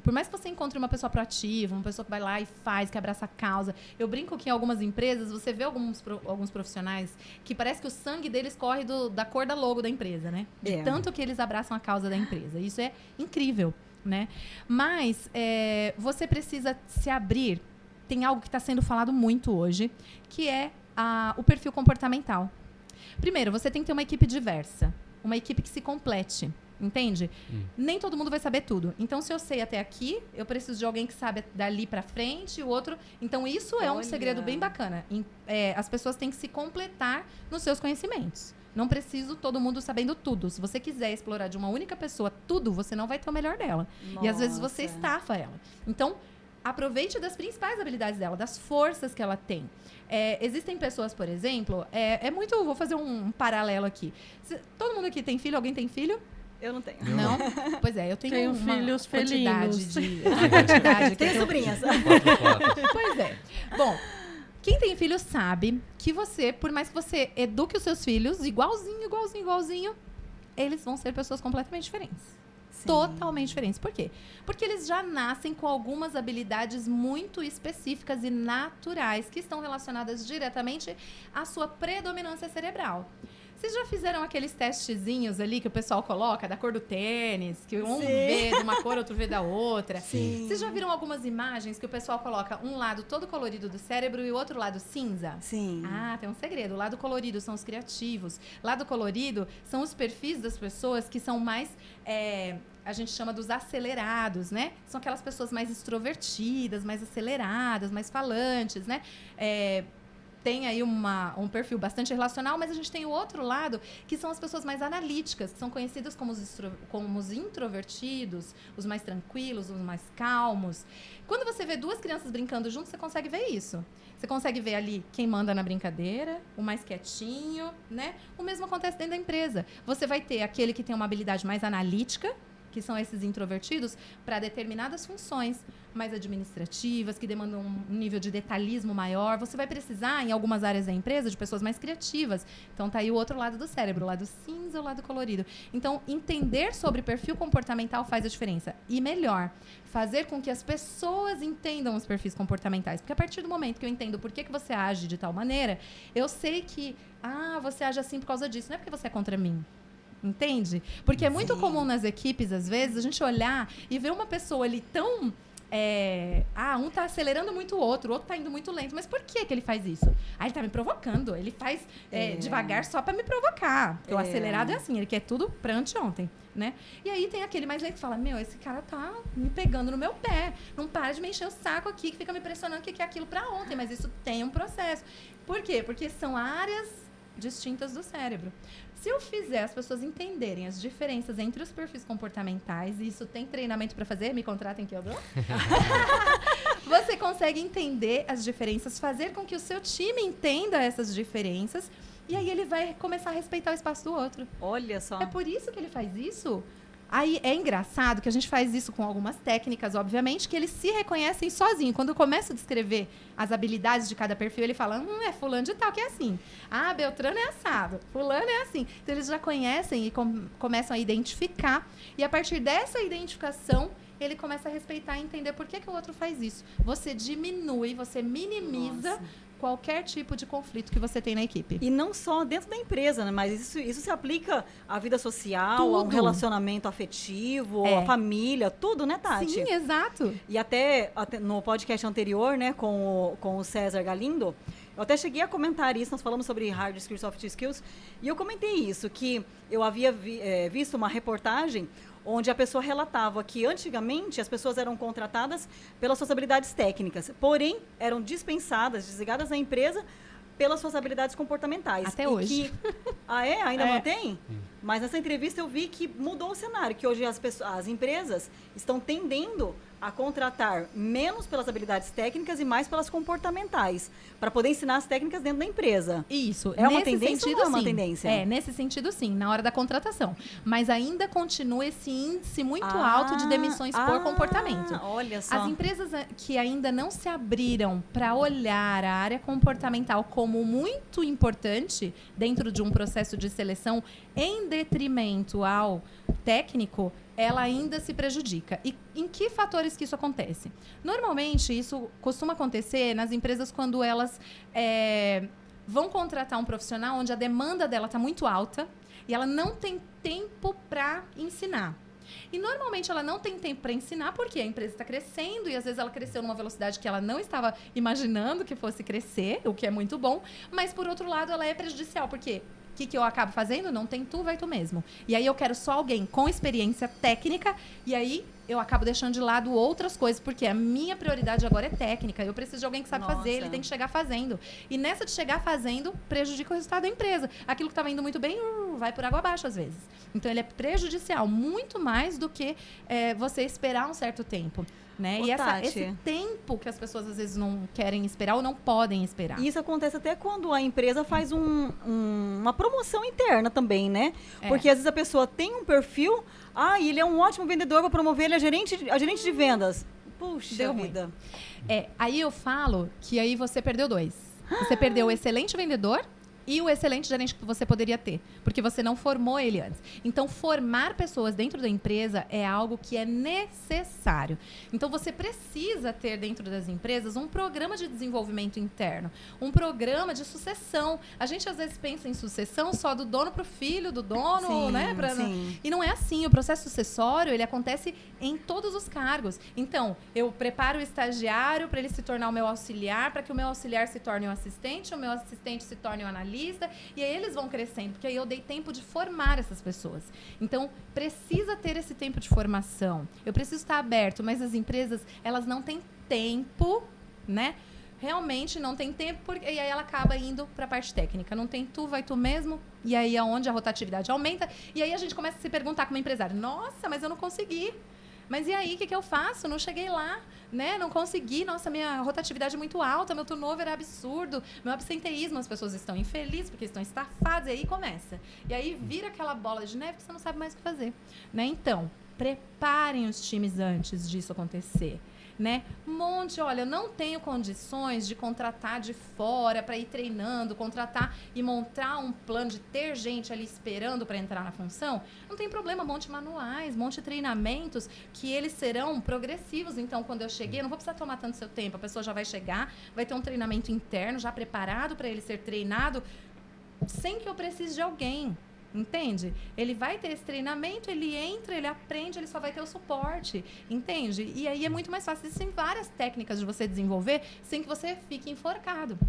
Por mais que você encontre uma pessoa proativa, uma pessoa que vai lá e faz, que abraça a causa. Eu brinco que em algumas empresas, você vê alguns profissionais que parece que o sangue deles corre da cor da logo da empresa, né? De tanto que eles abraçam a causa da empresa. Isso é incrível, né? Mas você precisa se abrir. Tem algo que está sendo falado muito hoje, que é o perfil comportamental. Primeiro, você tem que ter uma equipe diversa. Uma equipe que se complete, entende? Nem todo mundo vai saber tudo. Então, se eu sei até aqui, eu preciso de alguém que sabe dali pra frente e o outro... Então, isso é um segredo bem bacana. As pessoas têm que se completar nos seus conhecimentos. Não preciso todo mundo sabendo tudo. Se você quiser explorar de uma única pessoa tudo, você não vai ter o melhor dela. Nossa. E, às vezes, você estafa ela. Então, aproveite das principais habilidades dela, das forças que ela tem. Existem pessoas, por exemplo, vou fazer um paralelo aqui. Todo mundo aqui tem filho? Alguém tem filho? Eu não tenho. Não? Pois é, eu tenho uma filhos quantidade felinos. Tenho sobrinhas. Pois é. Bom, quem tem filho sabe que você, por mais que você eduque os seus filhos igualzinho, eles vão ser pessoas completamente diferentes. Sim. Totalmente diferentes. Por quê? Porque eles já nascem com algumas habilidades muito específicas e naturais que estão relacionadas diretamente à sua predominância cerebral. Vocês já fizeram aqueles testezinhos ali que o pessoal coloca da cor do tênis, que um vê de uma cor, outro vê da outra? Sim. Vocês já viram algumas imagens que o pessoal coloca um lado todo colorido do cérebro e o outro lado cinza? Sim. Ah, tem um segredo. O lado colorido são os criativos. Lado colorido são os perfis das pessoas que são mais... a gente chama dos acelerados, né? São aquelas pessoas mais extrovertidas, mais aceleradas, mais falantes, né? Tem aí um perfil bastante relacional, mas a gente tem o outro lado, que são as pessoas mais analíticas, que são conhecidas como os introvertidos, os mais tranquilos, os mais calmos. Quando você vê duas crianças brincando juntas, você consegue ver isso. Você consegue ver ali quem manda na brincadeira, o mais quietinho, né? O mesmo acontece dentro da empresa. Você vai ter aquele que tem uma habilidade mais analítica, que são esses introvertidos, para determinadas funções mais administrativas, que demandam um nível de detalhismo maior. Você vai precisar, em algumas áreas da empresa, de pessoas mais criativas. Então, tá aí o outro lado do cérebro, o lado cinza, o lado colorido. Então, entender sobre perfil comportamental faz a diferença. E melhor, fazer com que as pessoas entendam os perfis comportamentais. Porque a partir do momento que eu entendo por que você age de tal maneira, eu sei que, você age assim por causa disso. Não é porque você é contra mim. Entende? Porque é muito comum nas equipes, às vezes, a gente olhar e ver uma pessoa ali tão... um tá acelerando muito o outro tá indo muito lento. Mas por que ele faz isso? Ele tá me provocando. Ele faz devagar só pra me provocar. Porque o acelerado é assim, ele quer tudo pra anteontem, né? E aí tem aquele mais lento que fala, esse cara tá me pegando no meu pé. Não para de me encher o saco aqui, que fica me pressionando que é aquilo pra ontem. Mas isso tem um processo. Por quê? Porque são áreas distintas do cérebro. Se eu fizer as pessoas entenderem as diferenças entre os perfis comportamentais, e isso tem treinamento para fazer, me contratem que eu dou. Você consegue entender as diferenças, fazer com que o seu time entenda essas diferenças, e aí ele vai começar a respeitar o espaço do outro. Olha só. É por isso que ele faz isso? Aí é engraçado que a gente faz isso com algumas técnicas, obviamente, que eles se reconhecem sozinhos. Quando eu começo a descrever as habilidades de cada perfil, ele fala, é fulano de tal que é assim. Beltrano é assado, fulano é assim. Então, eles já conhecem e começam a identificar. E a partir dessa identificação, ele começa a respeitar e entender por que o outro faz isso. Você diminui, você minimiza qualquer tipo de conflito que você tem na equipe. E não só dentro da empresa, né? Mas isso se aplica à vida social, a um Tudo. relacionamento afetivo, à família, tudo, né, Tati? Sim, exato. E até no podcast anterior, né, com o César Galindo, eu até cheguei a comentar isso, nós falamos sobre hard skills, soft skills, e eu comentei isso, que eu havia visto uma reportagem onde a pessoa relatava que antigamente as pessoas eram contratadas pelas suas habilidades técnicas, porém eram dispensadas, desligadas da empresa pelas suas habilidades comportamentais. Até hoje. Ainda mantém? Mas nessa entrevista eu vi que mudou o cenário, que hoje as empresas estão tendendo a contratar menos pelas habilidades técnicas e mais pelas comportamentais, para poder ensinar as técnicas dentro da empresa. Isso. É uma nesse tendência sentido, ou não é uma sim. tendência? Nesse sentido, sim, na hora da contratação. Mas ainda continua esse índice muito alto de demissões por comportamento. Olha só. As empresas que ainda não se abriram para olhar a área comportamental como muito importante dentro de um processo de seleção em detrimento ao técnico, ela ainda se prejudica. E em que fatores que isso acontece? Normalmente, isso costuma acontecer nas empresas quando elas vão contratar um profissional onde a demanda dela está muito alta e ela não tem tempo para ensinar. E normalmente ela não tem tempo para ensinar porque a empresa está crescendo e às vezes ela cresceu numa velocidade que ela não estava imaginando que fosse crescer, o que é muito bom, mas por outro lado ela é prejudicial, porque o que eu acabo fazendo? Não tem tu, vai tu mesmo. E aí eu quero só alguém com experiência técnica e aí eu acabo deixando de lado outras coisas, porque a minha prioridade agora é técnica. Eu preciso de alguém que sabe fazer, ele tem que chegar fazendo. E nessa de chegar fazendo, prejudica o resultado da empresa. Aquilo que estava indo muito bem, vai por água abaixo às vezes. Então ele é prejudicial, muito mais do que você esperar um certo tempo. Né? E esse tempo que as pessoas às vezes não querem esperar ou não podem esperar. E isso acontece até quando a empresa faz uma promoção interna também, né? Porque às vezes a pessoa tem um perfil, e ele é um ótimo vendedor, vou promover ele a gerente de vendas. Puxa Deu vida. Aí eu falo que aí você perdeu dois. Você perdeu o excelente vendedor e o excelente gerente que você poderia ter, porque você não formou ele antes. Então, formar pessoas dentro da empresa é algo que é necessário. Então, você precisa ter dentro das empresas um programa de desenvolvimento interno, um programa de sucessão. A gente, às vezes, pensa em sucessão só do dono para o filho, do dono, sim, né? Sim. E não é assim. O processo sucessório, ele acontece em todos os cargos. Então, eu preparo o estagiário para ele se tornar o meu auxiliar, para que o meu auxiliar se torne um assistente, o meu assistente se torne um analista, e aí eles vão crescendo, porque aí eu dei tempo de formar essas pessoas. Então, precisa ter esse tempo de formação. Eu preciso estar aberto, mas as empresas, elas não têm tempo, né? Realmente não tem tempo, e aí ela acaba indo para a parte técnica. Não tem tu, vai tu mesmo, e aí é onde a rotatividade aumenta, e aí a gente começa a se perguntar como empresário, nossa, mas eu não consegui. Mas e aí, o que eu faço? Não cheguei lá, né? Não consegui. Nossa, minha rotatividade é muito alta, meu turnover é absurdo, meu absenteísmo, as pessoas estão infelizes porque estão estafadas, e aí começa. E aí vira aquela bola de neve que você não sabe mais o que fazer, né? Então, preparem os times antes disso acontecer. Né? Olha, eu não tenho condições de contratar de fora para ir treinando, contratar e montar um plano de ter gente ali esperando para entrar na função. Não tem problema, monte manuais, monte treinamentos que eles serão progressivos. Então, quando eu cheguei, eu não vou precisar tomar tanto seu tempo. A pessoa já vai chegar, vai ter um treinamento interno já preparado para ele ser treinado sem que eu precise de alguém. Entende? Ele vai ter esse treinamento, ele entra, ele aprende, ele só vai ter o suporte, entende? E aí é muito mais fácil. Existem várias técnicas de você desenvolver sem que você fique enforcado.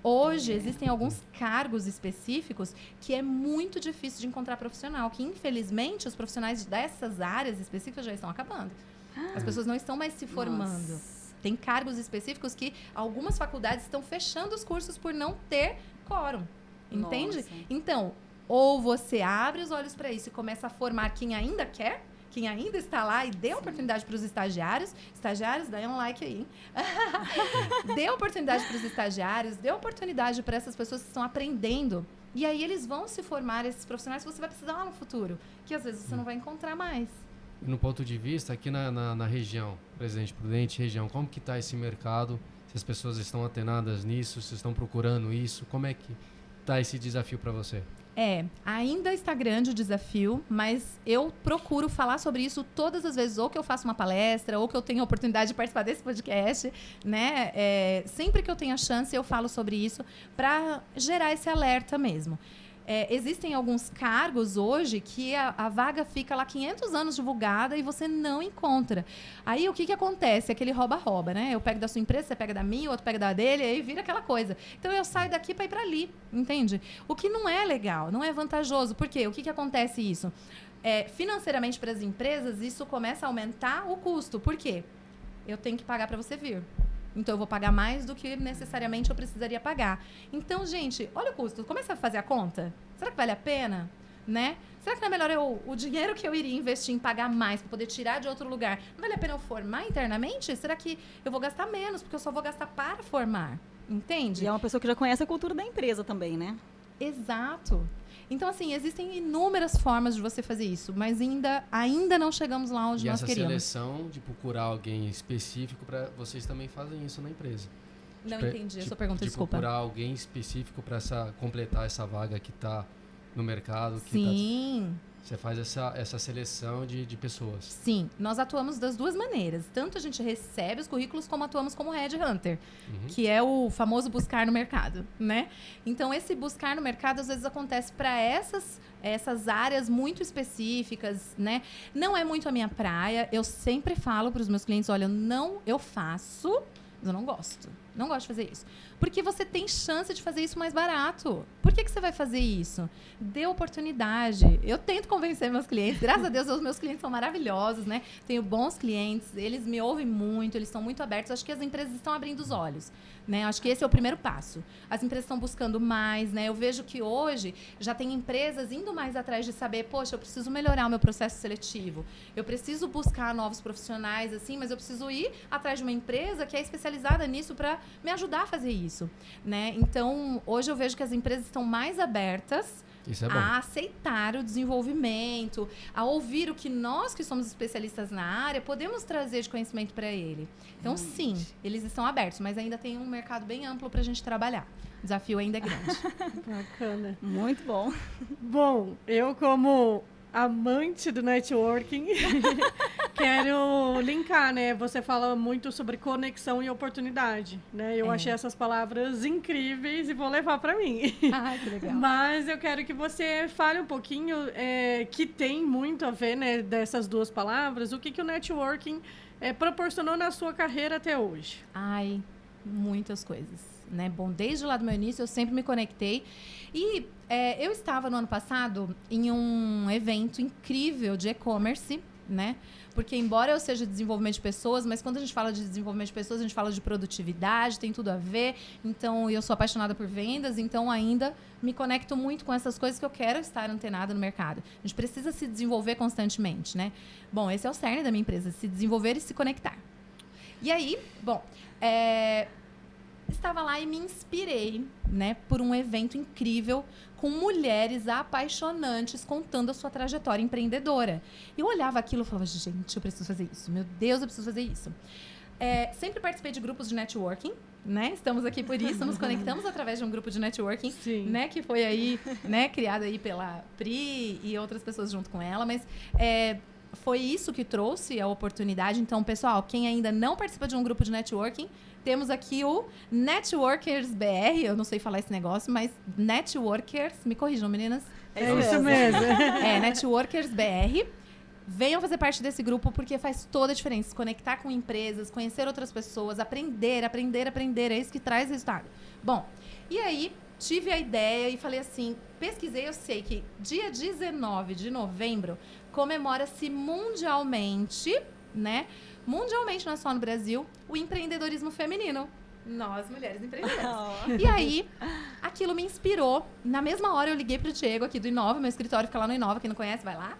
Hoje, existem alguns cargos específicos que é muito difícil de encontrar profissional, que infelizmente os profissionais dessas áreas específicas já estão acabando. As pessoas não estão mais se formando. Tem cargos específicos que algumas faculdades estão fechando os cursos por não ter quórum, entende? Nossa. Então, ou você abre os olhos para isso e começa a formar quem ainda quer, quem ainda está lá e dê oportunidade para os estagiários. Estagiários, dê um like aí. Dê oportunidade para os estagiários, dê oportunidade para essas pessoas que estão aprendendo. E aí eles vão se formar, esses profissionais que você vai precisar lá no futuro, que às vezes você não vai encontrar mais. No ponto de vista, aqui na região, Presidente Prudente, região, como que está esse mercado? Se as pessoas estão atenadas nisso, se estão procurando isso, como é que tá esse desafio para você? Ainda está grande o desafio, mas eu procuro falar sobre isso todas as vezes, ou que eu faço uma palestra, ou que eu tenho a oportunidade de participar desse podcast, né? Sempre que eu tenho a chance, eu falo sobre isso para gerar esse alerta mesmo. Existem alguns cargos hoje que a vaga fica lá 500 anos divulgada e você não encontra. Aí o que acontece? Aquele rouba-rouba, né? Eu pego da sua empresa, você pega da minha, o outro pega da dele, aí vira aquela coisa. Então eu saio daqui para ir para ali, entende? O que não é legal, não é vantajoso. Por quê? O que acontece isso? Financeiramente para as empresas, isso começa a aumentar o custo. Por quê? Eu tenho que pagar para você vir. Então, eu vou pagar mais do que necessariamente eu precisaria pagar. Então, gente, olha o custo. Começa a fazer a conta. Será que vale a pena? Né? Será que não é melhor o dinheiro que eu iria investir em pagar mais para poder tirar de outro lugar? Não vale a pena eu formar internamente? Será que eu vou gastar menos? Porque eu só vou gastar para formar. Entende? E é uma pessoa que já conhece a cultura da empresa também, né? Exato. Então, assim, existem inúmeras formas de você fazer isso, mas ainda não chegamos lá onde nós queríamos. E essa seleção de procurar alguém específico, para vocês também fazem isso na empresa? Não entendi a sua pergunta, desculpa. Procurar alguém específico para completar essa vaga que está no mercado? Sim. Você faz essa seleção de pessoas. Sim, nós atuamos das duas maneiras. Tanto a gente recebe os currículos, como atuamos como headhunter, que é o famoso buscar no mercado, né? Então, esse buscar no mercado, às vezes, acontece para essas áreas muito específicas, né? Não é muito a minha praia. Eu sempre falo para os meus clientes, olha, eu faço, mas eu não gosto. Não gosto de fazer isso. Porque você tem chance de fazer isso mais barato. Por que você vai fazer isso? Dê oportunidade. Eu tento convencer meus clientes. Graças a Deus, os meus clientes são maravilhosos, né? Tenho bons clientes. Eles me ouvem muito. Eles estão muito abertos. Acho que as empresas estão abrindo os olhos, né? Acho que esse é o primeiro passo. As empresas estão buscando mais, né? Eu vejo que hoje já tem empresas indo mais atrás de saber, poxa, eu preciso melhorar o meu processo seletivo. Eu preciso buscar novos profissionais, assim, mas eu preciso ir atrás de uma empresa que é especializada nisso para me ajudar a fazer isso, né? Então, hoje eu vejo que as empresas estão mais abertas a aceitar o desenvolvimento, a ouvir o que nós, que somos especialistas na área, podemos trazer de conhecimento para ele. Então, sim, eles estão abertos, mas ainda tem um mercado bem amplo para a gente trabalhar. O desafio ainda é grande. Bacana. Muito bom. Bom, eu como amante do networking, quero linkar, né? Você fala muito sobre conexão e oportunidade, né? Eu achei essas palavras incríveis e vou levar para mim. Ai, que legal. Mas eu quero que você fale um pouquinho, que tem muito a ver, né, dessas duas palavras, o que o networking proporcionou na sua carreira até hoje. Ai, muitas coisas, né? Bom, desde lá do meu início eu sempre me conectei e eu estava no ano passado em um evento incrível de e-commerce, né? Porque embora eu seja de desenvolvimento de pessoas, mas quando a gente fala de desenvolvimento de pessoas, a gente fala de produtividade, tem tudo a ver. Então, eu sou apaixonada por vendas, então ainda me conecto muito com essas coisas que eu quero estar antenada no mercado. A gente precisa se desenvolver constantemente, né? Bom, esse é o cerne da minha empresa, se desenvolver e se conectar. E aí, bom, estava lá e me inspirei, né, por um evento incrível com mulheres apaixonantes contando a sua trajetória empreendedora. Eu olhava aquilo e falava, gente, eu preciso fazer isso. Meu Deus, eu preciso fazer isso. Sempre participei de grupos de networking, né? Estamos aqui por isso, nos conectamos através de um grupo de networking, né, que foi aí, né, criado aí pela Pri e outras pessoas junto com ela, mas foi isso que trouxe a oportunidade. Então, pessoal, quem ainda não participa de um grupo de networking, temos aqui o Networkers BR, eu não sei falar esse negócio, mas Networkers, me corrijam, meninas. É isso mesmo. Networkers BR. Venham fazer parte desse grupo porque faz toda a diferença. Se conectar com empresas, conhecer outras pessoas, aprender, é isso que traz resultado. Bom, e aí tive a ideia e falei assim, pesquisei, eu sei que dia 19 de novembro comemora-se mundialmente, né? Mundialmente, não é só no Brasil, o empreendedorismo feminino. Nós, mulheres empreendedoras. E aí, aquilo me inspirou. Na mesma hora, eu liguei pro Diego aqui do Inova, meu escritório fica lá no Inova, quem não conhece, vai lá.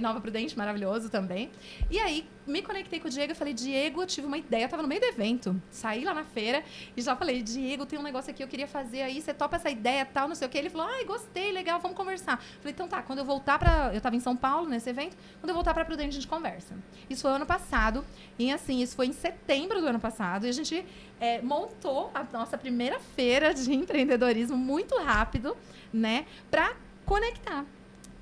Nova Prudente, maravilhoso também. E aí, me conectei com o Diego e falei, Diego, eu tive uma ideia, eu tava no meio do evento. Saí lá na feira e já falei, Diego, tem um negócio aqui, eu queria fazer aí, você topa essa ideia, tal, não sei o quê. Ele falou, ai, gostei, legal, vamos conversar. Falei, então tá, quando eu voltar eu tava em São Paulo nesse evento, quando eu voltar pra Prudente, a gente conversa. Isso foi ano passado, e assim, isso foi em setembro do ano passado, e a gente montou a nossa primeira feira de empreendedorismo muito rápido, né, pra conectar,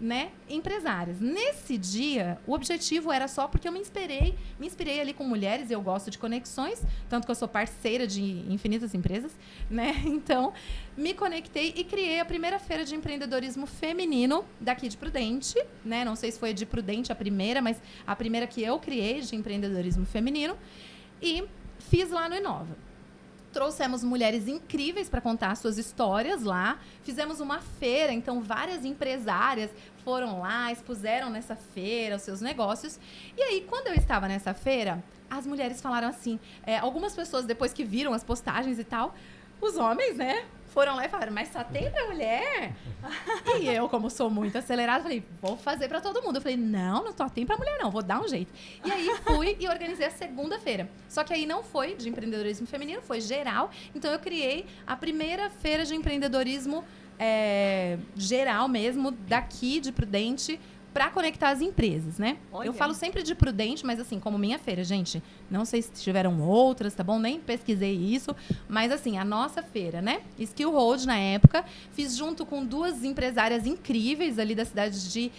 né, empresárias. Nesse dia, o objetivo era só porque eu me inspirei ali com mulheres, e eu gosto de conexões, tanto que eu sou parceira de infinitas empresas, né? Então, me conectei e criei a primeira feira de empreendedorismo feminino daqui de Prudente, né? Não sei se foi de Prudente a primeira, mas a primeira que eu criei de empreendedorismo feminino, e fiz lá no Inova. Trouxemos mulheres incríveis para contar suas histórias lá. Fizemos uma feira, então várias empresárias foram lá, expuseram nessa feira os seus negócios. E aí, quando eu estava nessa feira, as mulheres falaram assim, algumas pessoas, depois que viram as postagens e tal, os homens, né, foram lá e falaram, mas só tem pra mulher? E eu, como sou muito acelerada, falei, vou fazer pra todo mundo. Eu falei, não só tem pra mulher não, vou dar um jeito. E aí fui e organizei a segunda-feira. Só que aí não foi de empreendedorismo feminino, foi geral. Então eu criei a primeira feira de empreendedorismo geral mesmo, daqui de Prudente, para conectar as empresas, né? Olha. Eu falo sempre de Prudente, mas assim, como minha feira, gente, não sei se tiveram outras, tá bom? Nem pesquisei isso, mas assim, a nossa feira, né? Skill Road, na época, fiz junto com 2 empresárias incríveis ali da cidade de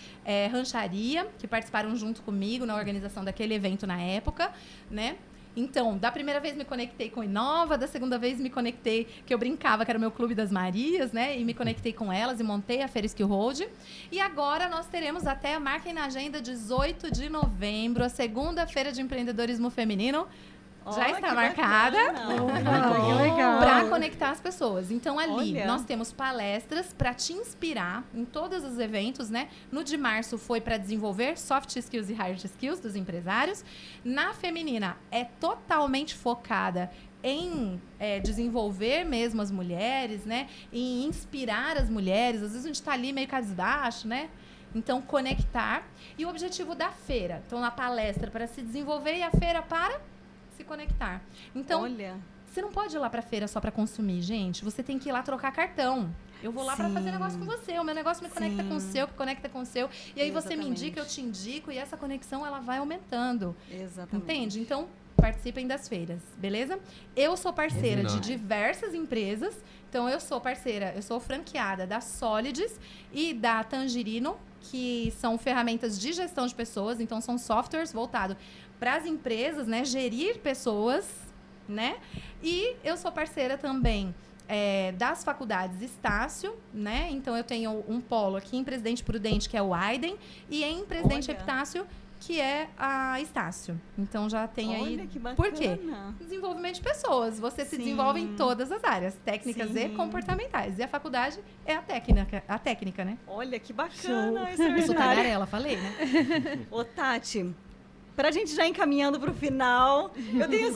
Rancharia, que participaram junto comigo na organização daquele evento na época, né? Então, da primeira vez me conectei com Inova, da segunda vez me conectei, que eu brincava, que era o meu Clube das Marias, né? E me conectei com elas e montei a Feira Skill Road. E agora nós teremos até, marquem na agenda, 18 de novembro, a segunda-feira de empreendedorismo feminino. Já está marcada Que legal. para conectar as pessoas. Então, ali, Olha. nós temos palestras para te inspirar em todos os eventos, né? No de março foi para desenvolver soft skills e hard skills dos empresários. Na feminina, é totalmente focada em desenvolver mesmo as mulheres, né? Em inspirar as mulheres. Às vezes a gente está ali meio cabisbaixo, né? Então, conectar. E o objetivo da feira. Então, na palestra para se desenvolver e a feira para se conectar. Então, Olha. você não pode ir lá pra feira só pra consumir, gente. Você tem que ir lá trocar cartão. Eu vou lá pra Sim. fazer negócio com você. O meu negócio me conecta Sim. com o seu, que conecta com o seu. E aí você me Exatamente. indica, eu te indico. E essa conexão, ela vai aumentando. Exatamente. Entende? Então, participem das feiras, beleza? Eu sou parceira de Combinado. diversas empresas. Então, eu sou franqueada da Solids e da Tangerino, que são ferramentas de gestão de pessoas. Então, são softwares voltados para as empresas, né? Gerir pessoas, né? E eu sou parceira também das faculdades Estácio, né? Então, eu tenho um polo aqui em Presidente Prudente, que é o Aiden, e em Presidente Olha. Epitácio, que é a Estácio. Então, já tem aí... Olha que bacana. Por quê? Desenvolvimento de pessoas. Você se Sim. desenvolve em todas as áreas, técnicas e Sim. comportamentais. E a faculdade é a técnica, né? Olha que bacana, Eu sou extraordinário. tagarela, falei, né? Ô, Tati, pra gente já encaminhando pro final, eu tenho...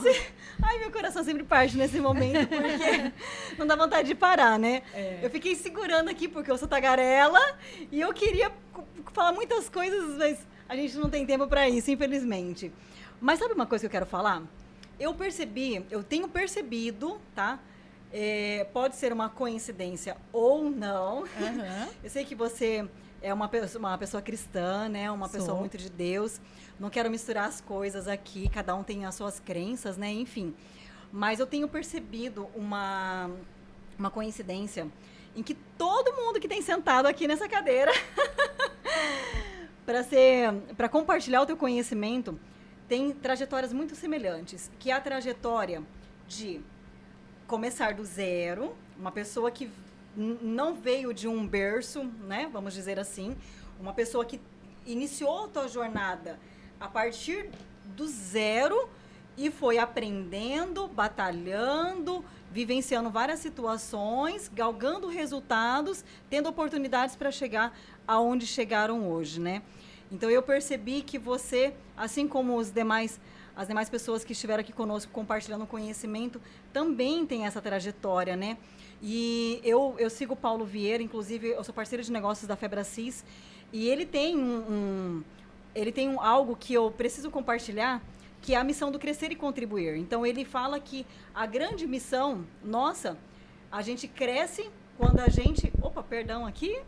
Ai, meu coração sempre parte nesse momento, porque não dá vontade de parar, né? Eu fiquei segurando aqui porque eu sou tagarela e eu queria falar muitas coisas, mas a gente não tem tempo pra isso, infelizmente. Mas sabe uma coisa que eu quero falar? Eu tenho percebido, tá? Pode ser uma coincidência ou não. Aham. Eu sei que você é uma pessoa cristã, né? Uma Sou. pessoa muito de Deus. Não quero misturar as coisas aqui, cada um tem as suas crenças, né? Enfim. Mas eu tenho percebido uma coincidência em que todo mundo que tem sentado aqui nessa cadeira para compartilhar o teu conhecimento tem trajetórias muito semelhantes, que é a trajetória de começar do zero, uma pessoa que não veio de um berço, né, vamos dizer assim, uma pessoa que iniciou a tua jornada a partir do zero e foi aprendendo, batalhando, vivenciando várias situações, galgando resultados, tendo oportunidades para chegar aonde chegaram hoje, né? Então eu percebi que você, assim como as demais pessoas que estiveram aqui conosco compartilhando conhecimento, também tem essa trajetória, né? E eu sigo o Paulo Vieira, inclusive eu sou parceira de negócios da Febracis, E ele tem algo que eu preciso compartilhar, que é a missão do crescer e contribuir. Então, ele fala que a grande missão nossa, a gente cresce quando a gente... Opa, perdão aqui.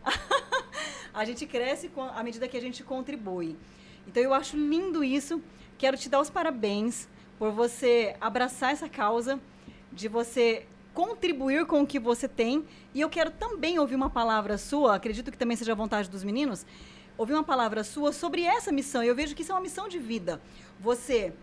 A gente cresce à medida que a gente contribui. Então, eu acho lindo isso. Quero te dar os parabéns por você abraçar essa causa, de você contribuir com o que você tem. E eu quero também ouvir uma palavra sua, acredito que também seja a vontade dos meninos, ouvir uma palavra sua sobre essa missão. Eu vejo que isso é uma missão de vida. Você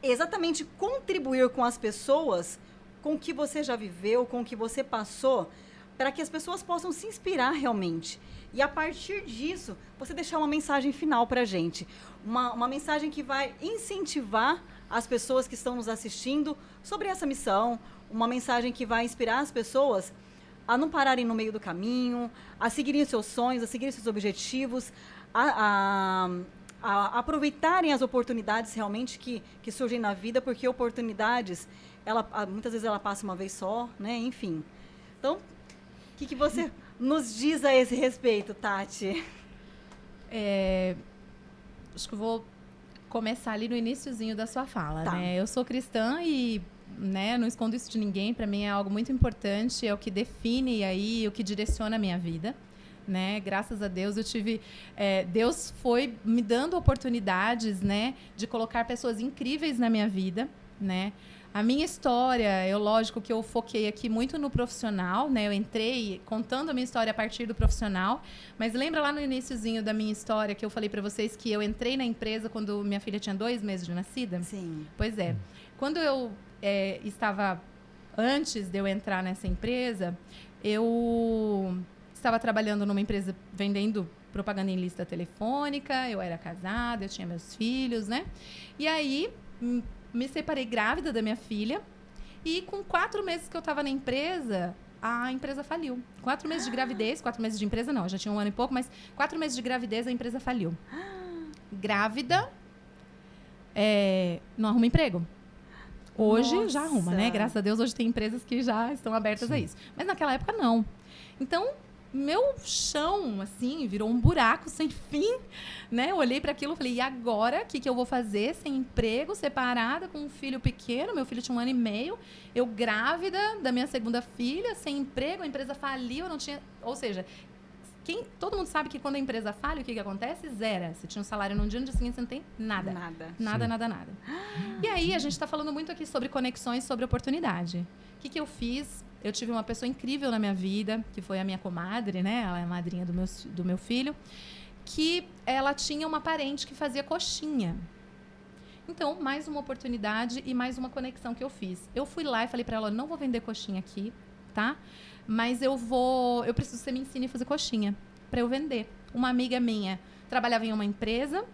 exatamente contribuir com as pessoas, com o que você já viveu, com o que você passou, para que as pessoas possam se inspirar realmente. E a partir disso, você deixar uma mensagem final para a gente. Uma mensagem que vai incentivar as pessoas que estão nos assistindo sobre essa missão, uma mensagem que vai inspirar as pessoas a não pararem no meio do caminho, a seguirem os seus sonhos, a seguirem seus objetivos, a aproveitarem as oportunidades realmente que surgem na vida, porque oportunidades, muitas vezes ela passa uma vez só, né? Enfim. Então, o que você nos diz a esse respeito, Tati? Acho que eu vou começar ali no iniciozinho da sua fala, Tá. né? Eu sou cristã e, né, não escondo isso de ninguém. Para mim é algo muito importante, é o que define aí, o que direciona a minha vida, né? Graças a Deus eu tive... Deus foi me dando oportunidades, né, de colocar pessoas incríveis na minha vida, né? A minha história, lógico que eu foquei aqui muito no profissional, né? Eu entrei contando a minha história a partir do profissional, mas lembra lá no iniciozinho da minha história que eu falei para vocês que eu entrei na empresa quando minha filha tinha 2 meses de nascida? Sim. Pois é. Quando eu antes de eu entrar nessa empresa, eu estava trabalhando numa empresa vendendo propaganda em lista telefônica, eu era casada, eu tinha meus filhos, né? E aí... me separei grávida da minha filha e com 4 meses que eu estava na empresa, a empresa faliu. 4 meses de gravidez, 4 meses de empresa não, já tinha 1 ano e pouco, mas 4 meses de gravidez a empresa faliu. Grávida, não arruma emprego. Hoje Nossa. já arruma, né? Graças a Deus hoje tem empresas que já estão abertas a isso. Mas naquela época não. Então, meu chão, assim, virou um buraco sem fim, né? Eu olhei para aquilo e falei, e agora? O que eu vou fazer? Sem emprego, separada, com um filho pequeno. Meu filho tinha 1 ano e meio. Eu grávida da minha segunda filha, sem emprego. A empresa faliu, eu não tinha... Ou seja, todo mundo sabe que quando a empresa falha, o que acontece? Zera. Você tinha um salário num dia, no dia seguinte você não tem nada. Nada. E aí, a gente está falando muito aqui sobre conexões, sobre oportunidade. O que eu fiz? Eu tive uma pessoa incrível na minha vida, que foi a minha comadre, né? Ela é a madrinha do meu filho, que ela tinha uma parente que fazia coxinha. Então, mais uma oportunidade e mais uma conexão que eu fiz. Eu fui lá e falei para ela, não vou vender coxinha aqui, tá? Mas eu preciso que você me ensine a fazer coxinha para eu vender. Uma amiga minha trabalhava em uma empresa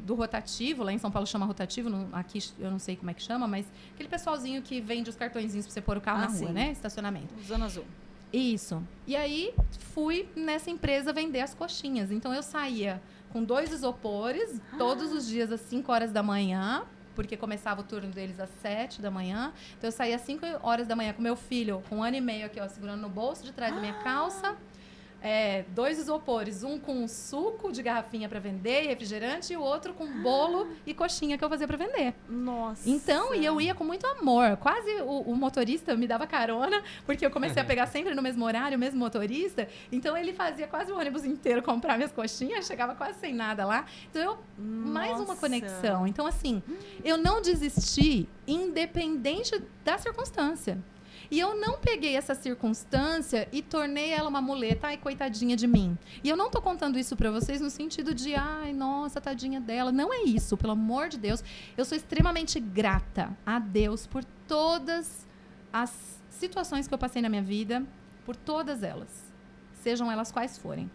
do rotativo, lá em São Paulo chama rotativo, aqui eu não sei como é que chama, mas aquele pessoalzinho que vende os cartõezinhos para você pôr o carro na rua, sim. né? Estacionamento. Zona Azul. Isso. E aí, fui nessa empresa vender as coxinhas. Então, eu saía com 2 isopores, todos os dias às 5 horas da manhã, porque começava o turno deles às 7 da manhã. Então, eu saía às 5 horas da manhã com meu filho, com 1 ano e meio aqui, ó, segurando no bolso de trás da minha calça. 2 isopores, um com suco de garrafinha para vender, refrigerante, e o outro com bolo e coxinha que eu fazia para vender. Nossa. Então, e eu ia com muito amor. Quase o motorista me dava carona, porque eu comecei a pegar sempre no mesmo horário, o mesmo motorista. Então, ele fazia quase o ônibus inteiro comprar minhas coxinhas, chegava quase sem nada lá. Então, mais uma conexão. Então, assim, eu não desisti, independente da circunstância. E eu não peguei essa circunstância e tornei ela uma muleta, ai, coitadinha de mim. E eu não tô contando isso pra vocês no sentido de, ai, nossa, tadinha dela. Não é isso, pelo amor de Deus. Eu sou extremamente grata a Deus por todas as situações que eu passei na minha vida, por todas elas, sejam elas quais forem.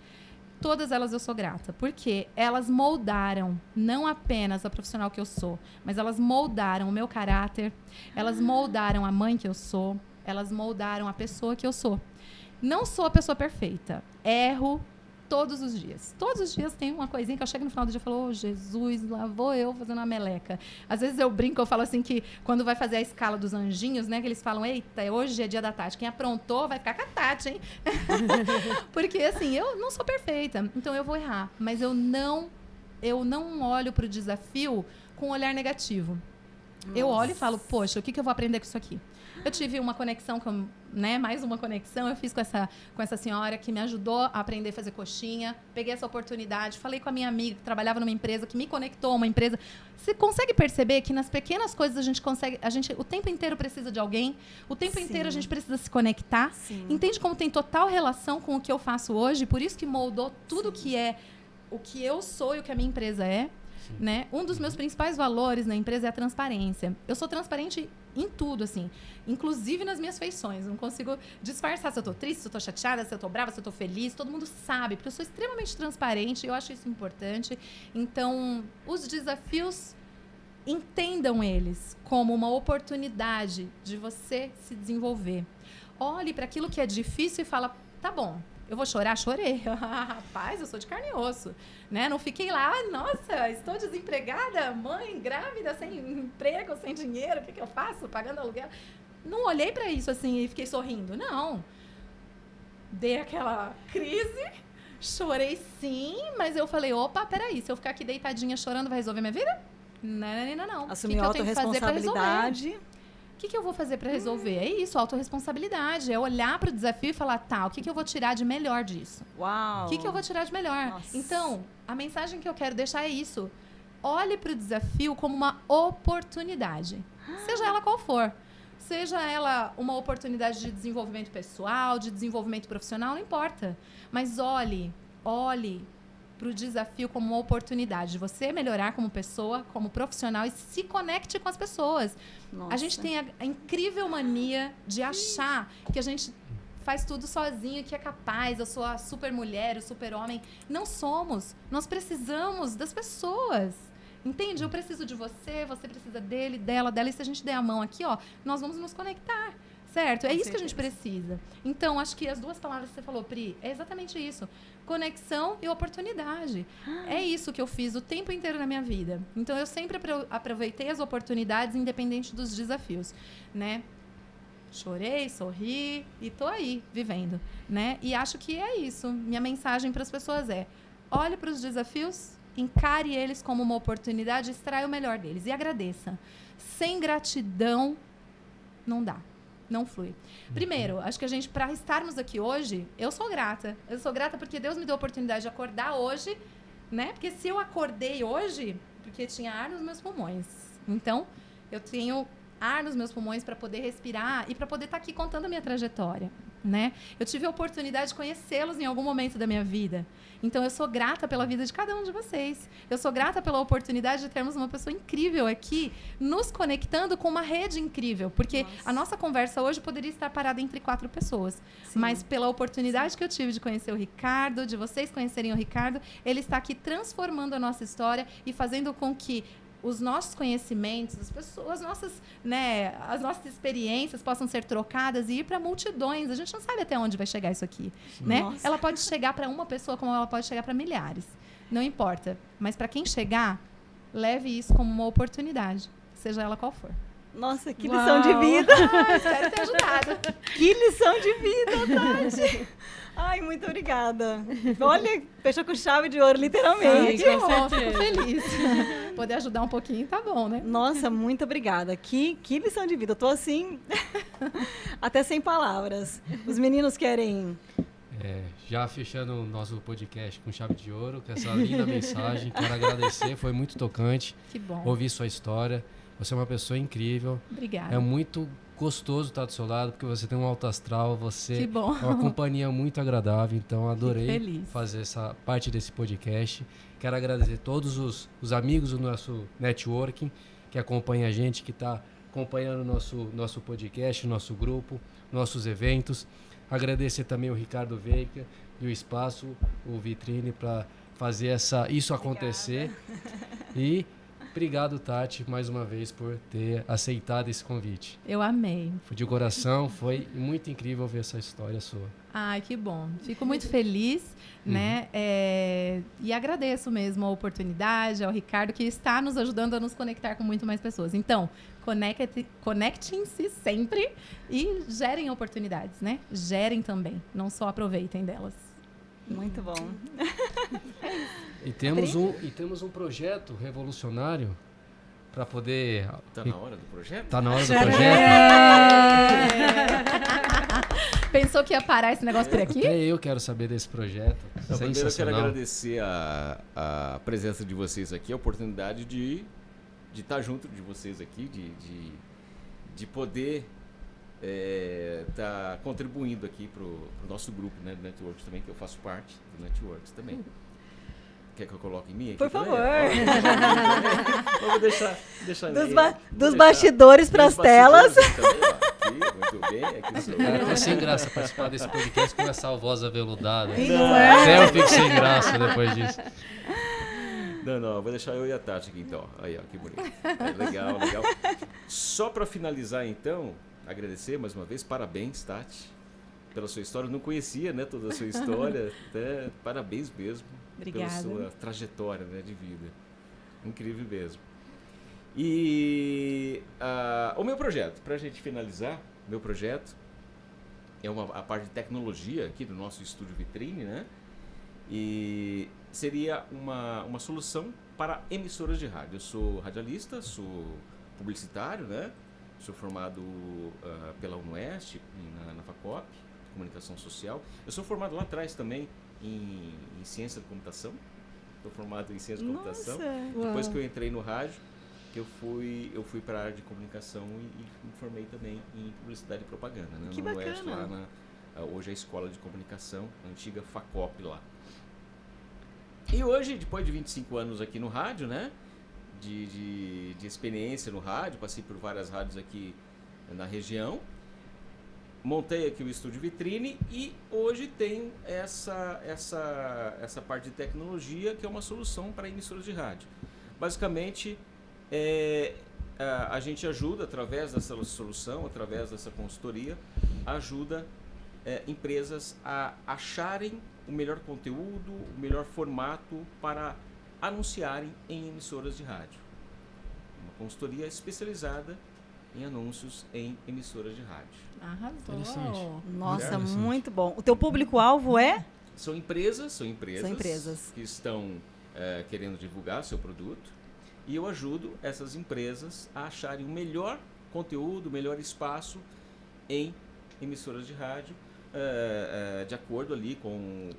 Todas elas eu sou grata, porque elas moldaram não apenas a profissional que eu sou, mas elas moldaram o meu caráter, elas moldaram a mãe que eu sou, elas moldaram a pessoa que eu sou. Não sou a pessoa perfeita. Erro todos os dias. Todos os dias tem uma coisinha que eu chego no final do dia e falo, Jesus, lá vou eu fazendo uma meleca. Às vezes eu brinco, eu falo assim que quando vai fazer a escala dos anjinhos, né, que eles falam, eita, hoje é dia da Tati. Quem aprontou vai ficar com a Tati, hein? Porque, assim, eu não sou perfeita, então eu vou errar. Mas eu não olho para o desafio com um olhar negativo. Eu olho e falo, poxa, o que eu vou aprender com isso aqui? Eu tive uma conexão, mais uma conexão, eu fiz com essa senhora que me ajudou a aprender a fazer coxinha. Peguei essa oportunidade, falei com a minha amiga que trabalhava numa empresa, que me conectou a uma empresa. Você consegue perceber que nas pequenas coisas a gente o tempo inteiro precisa de alguém, o tempo inteiro a gente precisa se conectar. Sim. Entende como tem total relação com o que eu faço hoje? Por isso que moldou tudo que é o que eu sou e o que a minha empresa é. Né? Um dos meus principais valores na empresa é a transparência. Eu sou transparente em tudo, assim, inclusive nas minhas feições. Não consigo disfarçar se eu tô triste, se eu tô chateada, se eu tô brava, se eu tô feliz. Todo mundo sabe, porque eu sou extremamente transparente e eu acho isso importante. Então, os desafios, entendam eles como uma oportunidade de você se desenvolver. Olhe para aquilo que é difícil e fala, tá bom, eu vou chorar? Chorei. Rapaz, eu sou de carne e osso. Né? Não fiquei lá, nossa, estou desempregada, mãe, grávida, sem emprego, sem dinheiro, o que eu faço? Pagando aluguel. Não olhei para isso assim e fiquei sorrindo. Não. Dei aquela crise, chorei sim, mas eu falei, opa, peraí, se eu ficar aqui deitadinha chorando, vai resolver minha vida? Não. Assumir autorresponsabilidade. O que eu vou fazer para resolver? É isso, autorresponsabilidade. É olhar para o desafio e falar, tá, o que eu vou tirar de melhor disso? Uau! O que eu vou tirar de melhor? Nossa. Então, a mensagem que eu quero deixar é isso. Olhe para o desafio como uma oportunidade. Seja ela qual for. Seja ela uma oportunidade de desenvolvimento pessoal, de desenvolvimento profissional, não importa. Mas olhe para o desafio como uma oportunidade de você melhorar como pessoa, como profissional e se conecte com as pessoas. Nossa. A gente tem a incrível mania de achar que a gente faz tudo sozinho, que é capaz, eu sou a super mulher, o super homem. Não somos. Nós precisamos das pessoas. Entende? Eu preciso de você, você precisa dele, dela. E se a gente der a mão aqui, ó, nós vamos nos conectar. Certo? É isso que a gente precisa. Então, acho que as duas palavras que você falou, Pri, é exatamente isso. Conexão e oportunidade. É isso que eu fiz o tempo inteiro na minha vida. Então, eu sempre aproveitei as oportunidades, independente dos desafios, né? Chorei, sorri e tô aí, vivendo, né? E acho que é isso. Minha mensagem para as pessoas é, olhe para os desafios, encare eles como uma oportunidade, extraia o melhor deles e agradeça. Sem gratidão, não dá. Não flui. Primeiro, acho que a gente, para estarmos aqui hoje, eu sou grata. Eu sou grata porque Deus me deu a oportunidade de acordar hoje, né? Porque se eu acordei hoje, porque tinha ar nos meus pulmões. Então, eu tenho ar nos meus pulmões para poder respirar e para poder estar aqui contando a minha trajetória, né? Eu tive a oportunidade de conhecê-los em algum momento da minha vida. Então, eu sou grata pela vida de cada um de vocês. Eu sou grata pela oportunidade de termos uma pessoa incrível aqui, nos conectando com uma rede incrível. Porque a nossa conversa hoje poderia estar parada entre 4 pessoas. Sim. Mas pela oportunidade que eu tive de conhecer o Ricardo, de vocês conhecerem o Ricardo, ele está aqui transformando a nossa história e fazendo com que os nossos conhecimentos, as nossas experiências possam ser trocadas e ir para multidões. A gente não sabe até onde vai chegar isso aqui, né? Ela pode chegar para uma pessoa como ela pode chegar para milhares. Não importa. Mas para quem chegar, leve isso como uma oportunidade, seja ela qual for. Nossa, que lição de vida! Espero ter ajudado. Que lição de vida, Tati! Ai, muito obrigada. Olha, fechou com chave de ouro, literalmente. Sim, com certeza. Fico feliz. Poder ajudar um pouquinho, tá bom, né? Nossa, muito obrigada. Que lição de vida. Eu tô assim, até sem palavras. Os meninos querem... Já fechando o nosso podcast com chave de ouro, com essa linda mensagem, quero agradecer, foi muito tocante. Que bom. Ouvir sua história. Você é uma pessoa incrível. Obrigada. É muito gostoso estar do seu lado, porque você tem um alto astral, você que bom. é uma companhia muito agradável, então adorei fazer essa parte desse podcast. Quero agradecer todos os amigos do nosso networking que acompanham a gente, que está acompanhando o nosso podcast, nosso grupo, nossos eventos. Agradecer também o Ricardo Veiga e o espaço, o Vitrine, para fazer isso acontecer. E obrigado, Tati, mais uma vez por ter aceitado esse convite. Eu amei. De coração, foi muito incrível ver essa história sua. Ai, que bom. Fico muito feliz, né? E agradeço mesmo a oportunidade, ao Ricardo, que está nos ajudando a nos conectar com muito mais pessoas. Então, conectem-se sempre e gerem oportunidades, né? Gerem também, não só aproveitem delas. Muito bom. E temos um projeto revolucionário para poder... Tá na hora do projeto? Tá na hora do É. projeto. Pensou que ia parar esse negócio por aqui? Até eu quero saber desse projeto. Então, primeiro eu quero Sensacional. agradecer a presença de vocês aqui, a oportunidade de estar junto de vocês aqui, de poder tá contribuindo aqui pro nosso grupo, né, do Networks também, que eu faço parte do Networks também. Quer que eu coloque em mim aqui? Por favor. Vamos deixar Dos bastidores para as telas. Também, ó, aqui, muito bem, aqui sou Cara, eu. tá sem graça participar desse podcast com essa voz aveludada. Não é? Até eu fico sem graça depois disso. Não, vou deixar eu e a Tati aqui então. Aí, ó, que bonito. Legal. Só para finalizar então, agradecer mais uma vez, parabéns, Tati, pela sua história. Eu não conhecia, né, toda a sua história. Parabéns mesmo. Obrigada. Pela sua trajetória, né, de vida. Incrível mesmo. E o meu projeto, para a gente finalizar, meu projeto é a parte de tecnologia aqui do nosso estúdio Vitrine, né? E seria uma solução para emissoras de rádio. Eu sou radialista, sou publicitário, né? Sou formado pela UNOeste, na FACOP, Comunicação Social. Eu sou formado lá atrás também em Ciência da Computação. Estou formado em Ciência da Computação. Depois que eu entrei no rádio, que eu fui para a área de comunicação e me formei também em Publicidade e Propaganda. Né? Que no UNOeste, bacana. lá hoje é a Escola de Comunicação, a antiga FACOP lá. E hoje, depois de 25 anos aqui no rádio, né? De experiência no rádio, passei por várias rádios aqui na região, montei aqui o Estúdio Vitrine e hoje tenho essa parte de tecnologia que é uma solução para emissoras de rádio. Basicamente, a gente ajuda, através dessa solução, através dessa consultoria, ajuda empresas a acharem o melhor conteúdo, o melhor formato para anunciarem em emissoras de rádio. Uma consultoria especializada em anúncios em emissoras de rádio. Arrasou. Interessante. Nossa, Interessante. muito bom. O teu público-alvo é? São empresas São empresas. que estão querendo divulgar seu produto e eu ajudo essas empresas a acharem o melhor conteúdo, o melhor espaço em emissoras de rádio, de acordo ali com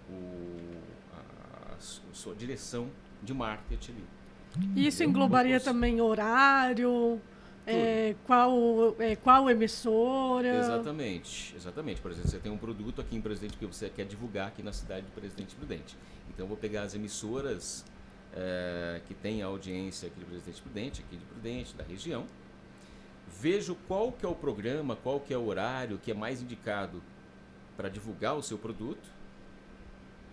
a sua direção de marketing ali. Isso englobaria também horário, qual emissora? Exatamente. Por exemplo, você tem um produto aqui em Presidente que você quer divulgar aqui na cidade de Presidente Prudente. Então eu vou pegar as emissoras que têm a audiência aqui de Presidente Prudente, aqui de Prudente, da região, vejo qual que é o programa, qual que é o horário que é mais indicado para divulgar o seu produto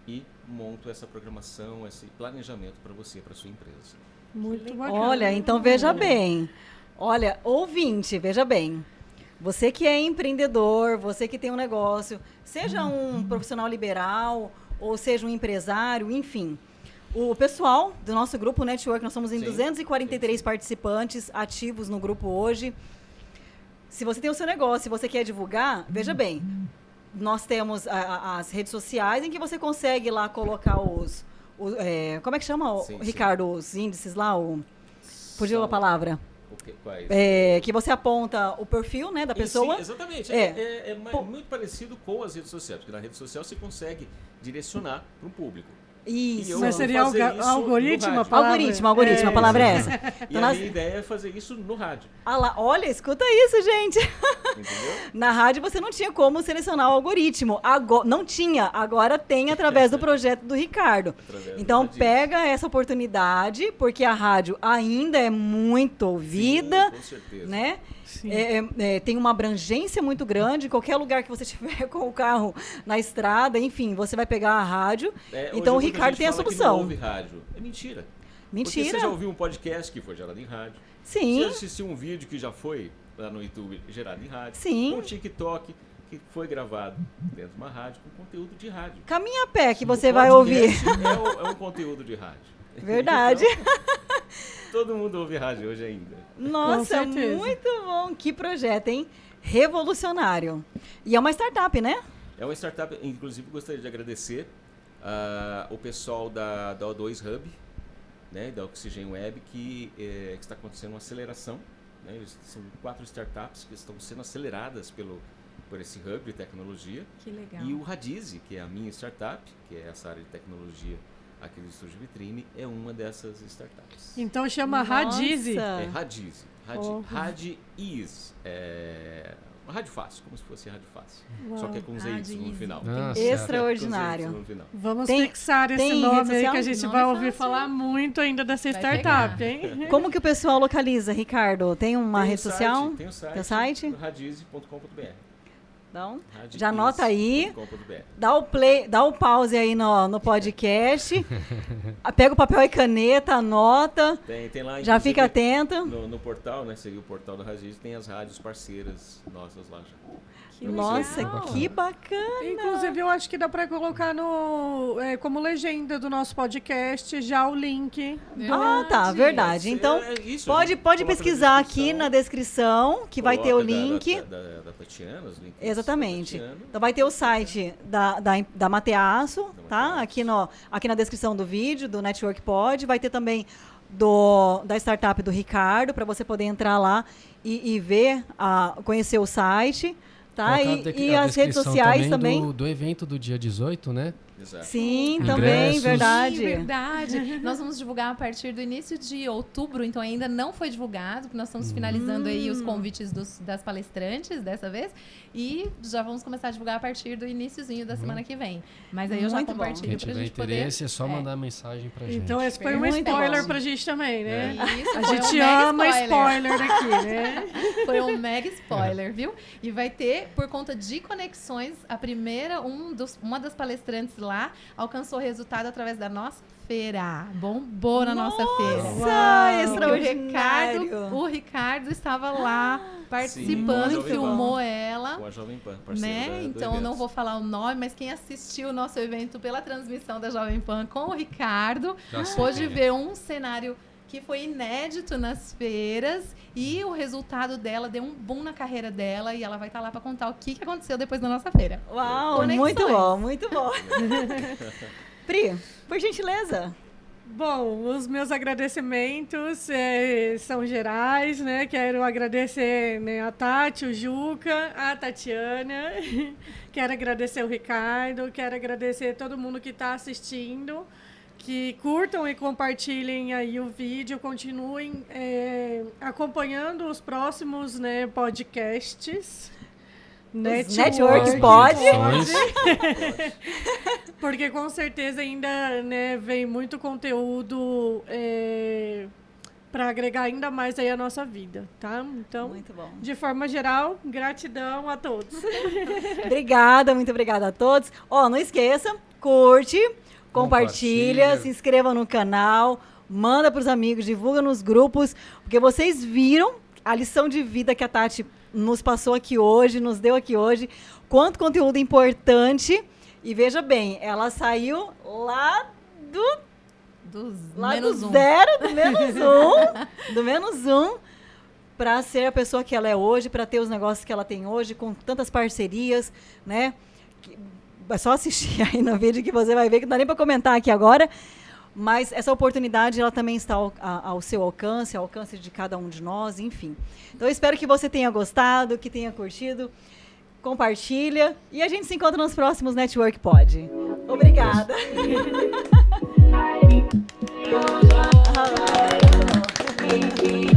e monto essa programação, esse planejamento para você, para sua empresa. Muito bacana. Olha, então veja bem. Olha, ouvinte, veja bem. Você que é empreendedor, você que tem um negócio, seja um profissional liberal ou seja um empresário, enfim. O pessoal do nosso grupo Network, nós somos em 243 participantes ativos no grupo hoje. Se você tem o seu negócio, se você quer divulgar, veja bem. Nós temos as redes sociais em que você consegue lá colocar como é que chama, Sim, Ricardo? Os índices lá, fugiu a palavra. Quais? Que você aponta o perfil, né, da pessoa. Sim, exatamente. Muito parecido com as redes sociais, porque na rede social você consegue direcionar para um público. Isso. eu Mas vou seria fazer isso algoritmo no a rádio. palavra? Algoritmo, a palavra é essa. E Então, a nós- minha ideia é fazer isso no rádio, Ah lá, olha, escuta isso, gente. entendeu? Na rádio você não tinha como selecionar o algoritmo. Não tinha, agora tem através do projeto do Ricardo. Através do Então radinho. pega essa oportunidade, porque a rádio ainda é muito ouvida, Sim, com certeza. né? Sim. Tem uma abrangência muito grande. Qualquer lugar que você estiver com o carro na estrada, enfim, você vai pegar a rádio. Hoje Então o muita Ricardo gente tem a fala que solução. não ouve rádio. É mentira. Mentira. Porque você já ouviu um podcast que foi gerado em rádio. Sim. Você assistiu um vídeo que já foi lá no YouTube gerado em rádio. Sim. Um TikTok que foi gravado dentro de uma rádio com conteúdo de rádio. Caminha a pé que você O vai ouvir. podcast é um conteúdo de rádio. Verdade. Então, todo mundo ouve rádio hoje ainda. Nossa, Com certeza. muito bom. Que projeto, hein? Revolucionário. E é uma startup, né? É uma startup, inclusive gostaria de agradecer o pessoal da O2 Hub, né, da Oxygen Web, que está acontecendo uma aceleração. Né, são 4 startups que estão sendo aceleradas por esse hub de tecnologia. Que legal. E o Radize, que é a minha startup, que é essa área de tecnologia aqui do Estúdio Vitrine, é uma dessas startups. Então chama Radize. É Radize. Oh. Radiz. Uma rádio fácil, como se fosse rádio fácil. Só que é com ZY no Radize. final. Nossa. Extraordinário. Com ZY no final. Vamos Tem- fixar esse tem rede nome aí social? que a gente Nome vai é ouvir fácil, falar hein? muito ainda dessa Vai startup, pegar. hein? Como que o pessoal localiza, Ricardo? Tem uma Tem o rede site, social? Tem o site. Teu site? Radize.com.br. Então, já anota aí. Radize.com.br. Dá o play, dá o pause aí no podcast. Pega o papel e caneta, anota. Tem lá, Já fica inclusive, atento. no portal, né? Seria o portal da Radize, tem as rádios parceiras nossas lá já. Que Nossa, legal. que bacana. Inclusive, eu acho que dá para colocar como legenda do nosso podcast já o link. Ah, tá, verdade. Então, Isso, pode coloca na pesquisar aqui descrição, na descrição, que vai ter o coloca link. Da Tatiana, os links Exatamente. da Tatiana. Então vai ter o site da Mateaço, tá? Mateaço. Aqui na descrição do vídeo, do Network Pod. Vai ter também da startup do Ricardo, para você poder entrar lá e ver, conhecer o site, tá? Colocar E a as redes descrição sociais também. do evento do dia 18, né? Exato. Sim, Ingressos. também, Sim, verdade. verdade. Nós vamos divulgar a partir do início de outubro, então ainda não foi divulgado, porque nós estamos finalizando aí os convites das palestrantes dessa vez. E já vamos começar a divulgar a partir do iniciozinho da semana que vem. Mas aí eu já Muito bom. compartilho Quem pra tiver gente poder... interesse é só mandar mensagem pra gente. Então, esse foi um Muito spoiler bom. pra gente também, né? Isso, A foi gente mega ama spoiler aqui, né? Foi um mega spoiler, viu? E vai ter, por conta de conexões, a primeira, uma das palestrantes lá alcançou resultado através da nossa feira. Bombou na nossa feira. Nossa, Porque extraordinário. o Ricardo estava lá Sim, participando com a e filmou ela. Com a Jovem Pan, parceira Né? do Então evento. não vou falar o nome, mas quem assistiu o nosso evento pela transmissão da Jovem Pan com o Ricardo Já sei pôde quem é. ver um cenário que foi inédito nas feiras e o resultado dela deu um boom na carreira dela e ela vai estar lá para contar o que aconteceu depois da nossa feira. Uau, Conexões. muito bom, muito bom. Pri, por gentileza. Bom, os meus agradecimentos são gerais, né? Quero agradecer, né, a Tati, o Juca, a Tatiana. Quero agradecer o Ricardo, quero agradecer todo mundo que está assistindo. Que curtam e compartilhem aí o vídeo, continuem acompanhando os próximos, né, podcasts. Networks Pod. Porque com certeza ainda, né, vem muito conteúdo para agregar ainda mais aí a nossa vida, tá? Então, Muito bom. de forma geral, gratidão a todos. Obrigada, muito obrigada a todos. Ó, não esqueça, curte, compartilha, se inscreva no canal, manda para os amigos, divulga nos grupos, porque vocês viram a lição de vida que a Tati nos passou aqui hoje, nos deu aqui hoje, quanto conteúdo importante. E veja bem, ela saiu lá do Menos um. zero, do menos um, para ser a pessoa que ela é hoje, para ter os negócios que ela tem hoje, com tantas parcerias, né? É só assistir aí no vídeo que você vai ver, que não dá nem para comentar aqui agora, mas essa oportunidade, ela também está ao seu alcance, ao alcance de cada um de nós, enfim. Então, eu espero que você tenha gostado, que tenha curtido, compartilha, e a gente se encontra nos próximos Network Pod. Obrigada. Thank you.